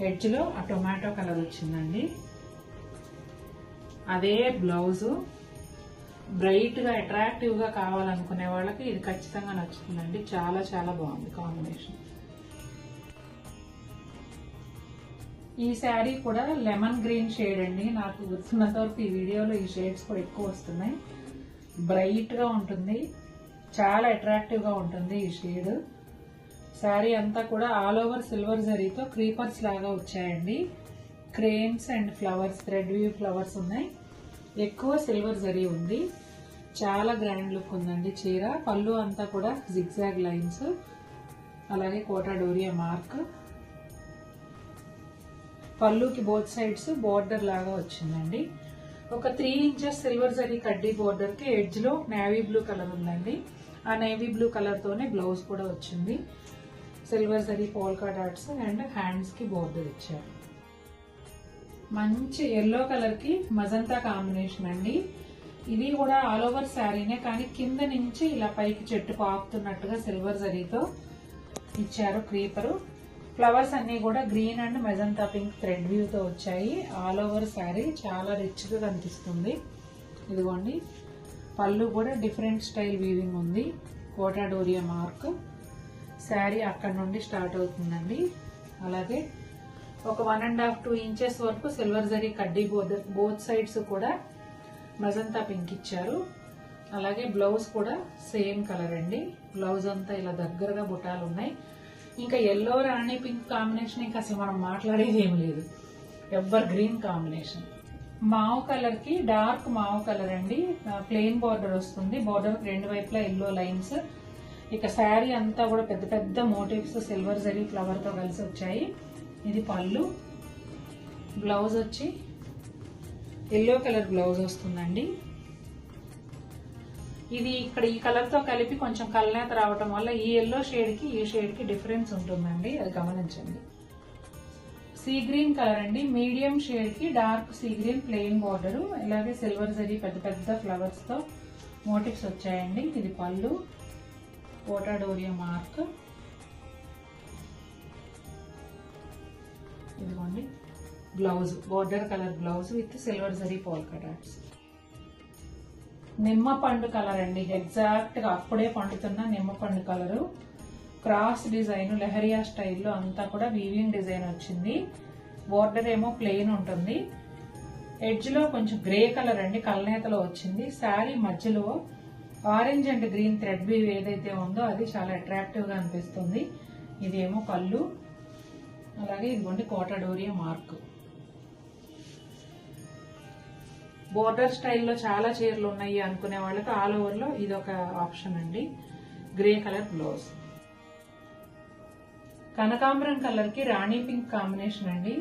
ఎడ్జ్లో ఆ టొమాటో కలర్ వచ్చిందండి. అదే బ్లౌజు బ్రైట్గా అట్రాక్టివ్గా కావాలనుకునే వాళ్ళకి ఇది ఖచ్చితంగా నచ్చుతుందండి. చాలా చాలా బాగుంది కాంబినేషన్. ఈ శారీ కూడా లెమన్ గ్రీన్ షేడ్ అండి. నాకు గుర్తున్నంత వరకు ఈ వీడియోలో ఈ షేడ్స్ కూడా ఎక్కువ వస్తున్నాయి. బ్రైట్గా ఉంటుంది, చాలా అట్రాక్టివ్గా ఉంటుంది ఈ షేడ్. శారీ అంతా కూడా ఆల్ ఓవర్ సిల్వర్ జరీతో క్రీపర్స్ లాగా వచ్చాయండి. Cranes and flowers, thread weave flowers ఉన్నాయి. ఎక్కువ సిల్వర్ జరీ ఉంది. చాలా గ్రాండ్ లుక్ ఉందండి చీర. పళ్ళు అంతా కూడా జిగ్జాగ్ లైన్స్, అలాగే కోటా డోరియా మార్క్. పళ్ళుకి బోత్ సైడ్స్ బోర్డర్ లాగా వచ్చిందండి. ఒక 3 ఇంచెస్ సిల్వర్ జరీ కడ్డీ బోర్డర్కి ఎడ్జ్లో నేవీ బ్లూ కలర్ ఉందండి. ఆ నేవీ బ్లూ కలర్తోనే బ్లౌజ్ కూడా వచ్చింది. Silver zari polka dots and హ్యాండ్స్కి బోర్డర్ ఇచ్చారు. మంచి ఎల్లో కలర్కి మజంతా కాంబినేషన్ అండి. ఇది కూడా ఆల్ ఓవర్ శారీనే, కానీ కింద నుంచి ఇలా పైకి చెట్టు పాకుతున్నట్టుగా సిల్వర్ జరీతో ఇచ్చారు క్రీపరు. ఫ్లవర్స్ అన్ని కూడా green and magenta pink thread వ్యూతో వచ్చాయి. ఆల్ ఓవర్ శారీ చాలా రిచ్గా కనిపిస్తుంది. ఇదిగోండి పళ్ళు కూడా డిఫరెంట్ స్టైల్ వీవింగ్ ఉంది, కోటా డోరియా మార్క్. శారీ అక్కడ నుండి స్టార్ట్ అవుతుందండి. అలాగే ఒక 1.5 to 2 ఇంచెస్ వరకు సిల్వర్ జరీ కడ్డీ బోర్డర్, బోత్ సైడ్స్ కూడా మజంతా పింక్ ఇచ్చారు. అలాగే బ్లౌజ్ కూడా సేమ్ కలర్ అండి. బ్లౌజ్ అంతా ఇలా దగ్గరగా బుటాలు ఉన్నాయి. ఇంకా ఎల్లో రాణి పింక్ కాంబినేషన్ ఇంకా అసలు మనం మాట్లాడేది ఏం లేదు, ఎవర్ గ్రీన్ కాంబినేషన్. మావ్ కలర్ కి డార్క్ మావ్ కలర్ అండి. ప్లెయిన్ బార్డర్ వస్తుంది, బార్డర్ 2 వైపులా ఎల్లో లైన్స్. ఇక శారీ అంతా కూడా పెద్ద పెద్ద మోటివ్స్ సిల్వర్ జరీ ఫ్లవర్ తో కలిసి వచ్చాయి. ఇది పళ్ళు. బ్లౌజ్ వచ్చి ఎల్లో కలర్ బ్లౌజ్ వస్తుందండి. ఇది ఇక్కడ ఈ కలర్ తో కలిపి కొంచెం కల్నేత రావటం వల్ల ఈ ఎల్లో షేడ్ కి ఈ షేడ్ కి డిఫరెన్స్ ఉంటుందండి, అది గమనించండి. సీ గ్రీన్ కలర్ అండి. మీడియం షేడ్ కి dark sea green plain border, ఇలాగే సిల్వర్ జరీ పెద్ద పెద్ద ఫ్లవర్స్ తో మోటివ్స్ వచ్చాయండి. ఇది పళ్ళు, కోటా డోరియా మార్క్. ఇదిగోండి blouse, border colour blouse with silver zari polka dots. నిమ్మ పండు కలర్ అండి, ఎగ్జాక్ట్ గా అప్పుడే పండుతున్న నిమ్మ పండు కలరు. క్రాస్ డిజైన్ లెహరియా స్టైల్లో అంతా కూడా వీవింగ్ డిజైన్ వచ్చింది. బోర్డర్ ఏమో ప్లెయిన్ ఉంటుంది. ఎడ్జ్ లో కొంచెం గ్రే కలర్ అండి, కల్నేతలో వచ్చింది. శారీ మధ్యలో orange and green thread weave ఏదైతే ఉందో అది చాలా అట్రాక్టివ్ గా అనిపిస్తుంది. ఇదేమో పళ్ళు, అలాగే ఇదిగోండి కోటా డోరియా మార్క్. బోర్డర్ స్టైల్లో చాలా చీరలు ఉన్నాయి అనుకునే వాళ్ళకి ఆల్ ఓవర్ లో ఇదొక ఆప్షన్ అండి. Grey colour blouse. కనకాంబరం కలర్ కి రాణి పింక్ కాంబినేషన్ అండి.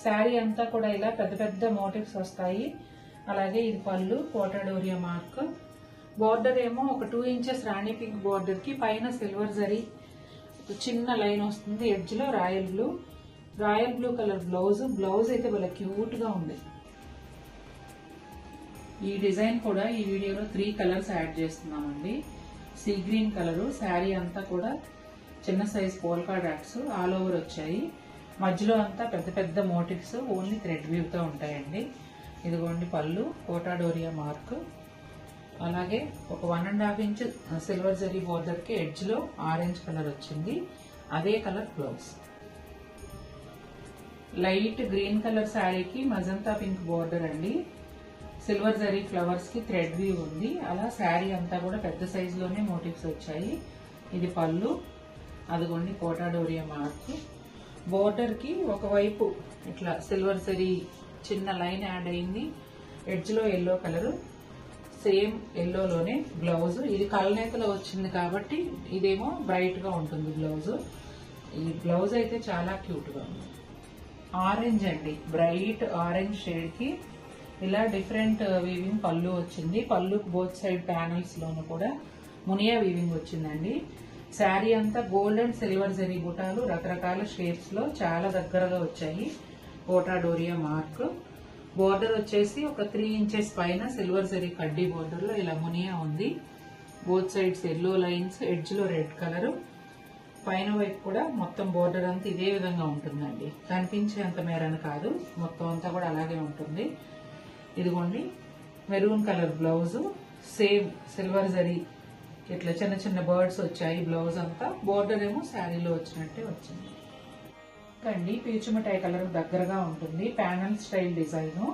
శారీ అంతా కూడా ఇలా పెద్ద పెద్ద మోటివ్స్ వస్తాయి. అలాగే ఇది పళ్ళు, కోటాడోరియా మార్క్. బోర్డర్ ఏమో ఒక 2 ఇంచెస్ రాణి పింక్ బోర్డర్ కి పైన సిల్వర్ జరీ చిన్న లైన్ వస్తుంది. ఎడ్జ్ లో royal blue colour blouse. Blouse అయితే భలే క్యూట్ గా ఉంది. ఈ డిజైన్ కూడా ఈ వీడియోలో 3 కలర్స్ యాడ్ చేస్తున్నామండి. సీ గ్రీన్ కలరు, శారీ అంతా కూడా చిన్న size polka dots all over వచ్చాయి. మధ్యలో అంతా పెద్ద పెద్ద మోటివ్స్ ఓన్లీ థ్రెడ్ వీవ్ తో ఉంటాయండి. ఇదిగోండి పళ్ళు, కోటాడోరియా మార్క్. అలాగే ఒక 1.5 ఇంచ్ సిల్వర్ జరీ బోర్డర్ కి ఎడ్జ్ లో ఆరెంజ్ కలర్ వచ్చింది. అదే colour blouse. Light green colour శారీకి మజంతా పింక్ బోర్డర్ అండి. సిల్వర్ జరీ ఫ్లవర్స్ కి థ్రెడ్ వీవ్ ఉంది. అలా శారీ అంతా కూడా పెద్ద సైజ్ లోనే మోటివ్స్ వచ్చాయి. ఇది పళ్ళు, అదిగోండి కోటాడోరియా మార్క్. బోర్డర్ కి ఒకవైపు ఇట్లా సిల్వర్ జరీ చిన్న లైన్ యాడ్ అయింది. ఎడ్జ్ లో ఎల్లో కలర్, సేమ్ ఎల్లోలోనే బ్లౌజ్. ఇది కలనేతలో వచ్చింది కాబట్టి ఇదేమో బ్రైట్ గా ఉంటుంది బ్లౌజ్. ఈ బ్లౌజ్ అయితే చాలా క్యూట్ గా ఉంది. ఆరెంజ్ అండి, బ్రైట్ ఆరెంజ్ షేడ్ కి ఇలా డిఫరెంట్ వీవింగ్ పళ్ళు వచ్చింది. పళ్ళు బోత్ సైడ్ ప్యానల్స్ లోను కూడా మునియా వీవింగ్ వచ్చిందండి. శారీ అంతా గోల్డ్ అండ్ సిల్వర్ జరీ బుటాలు రకరకాల షేప్స్ లో చాలా దగ్గరగా వచ్చాయి. కోటాడోరియా మార్క్. బోర్డర్ వచ్చేసి ఒక 3 ఇంచెస్ పైన సిల్వర్ జరీ కడ్డీ బోర్డర్ లో ఇలా మునియా ఉంది. Both sides yellow lines, edge లో రెడ్ కలర్. పైన వైపు కూడా మొత్తం బోర్డర్ అంతా ఇదే విధంగా ఉంటుందండి. కనిపించేంత మేరని కాదు, మొత్తం అంతా కూడా అలాగే ఉంటుంది. ఇదిగోండి maroon colour blouse, same silver zari ఇట్లా చిన్న చిన్న బర్డ్స్ వచ్చాయి. బ్లౌజ్ అంతా బోర్డర్ ఏమో శారీలో వచ్చినట్టే వచ్చింది. అండి పీచు మిఠాయి కలర్ దగ్గరగా ఉంటుంది. Panel style design,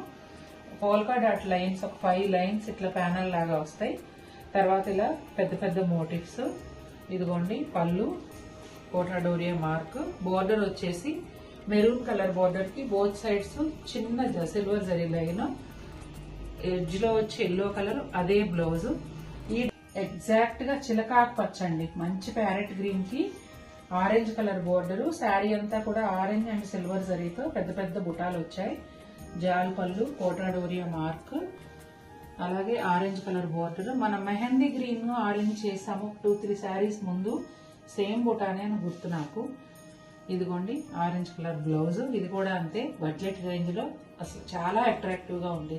polka dot lines ఒక 5 లైన్స్ ఇట్లా ప్యానల్ లాగా వస్తాయి. తర్వాత ఇలా పెద్ద పెద్ద మోటివ్స్. ఇదిగోండి పళ్ళు, కోటాడోరియా మార్క్. బోర్డర్ వచ్చేసి మెరూన్ కలర్ బోర్డర్ కి బోత్ సైడ్స్ చిన్న సిల్వర్ జరీ లైన్, ఎడ్జ్ లో వచ్చి ఎల్లో కలర్, అదే బ్లౌజ్. ఈ ఎగ్జాక్ట్ గా చిలకాకు పచ్చండి, మంచి ప్యారెట్ గ్రీన్ కి ఆరెంజ్ కలర్ బోర్డర్. శారీ అంతా కూడా ఆరెంజ్ అండ్ సిల్వర్ జరీతో పెద్ద పెద్ద బుటాలు వచ్చాయి. జాల్ పళ్ళు, కోటాడోరియా మార్క్. అలాగే ఆరెంజ్ కలర్ బోర్డర్. మనం మెహందీ గ్రీన్ ఆరెంజ్ చేసాము 2-3 శారీస్ ముందు, సేమ్ బుటానే అని గుర్తు నాకు. ఇదిగోండి ఆరెంజ్ కలర్ బ్లౌజ్. ఇది కూడా అంతే, బడ్జెట్ రేంజ్ లో అసలు చాలా అట్రాక్టివ్ గా ఉంది.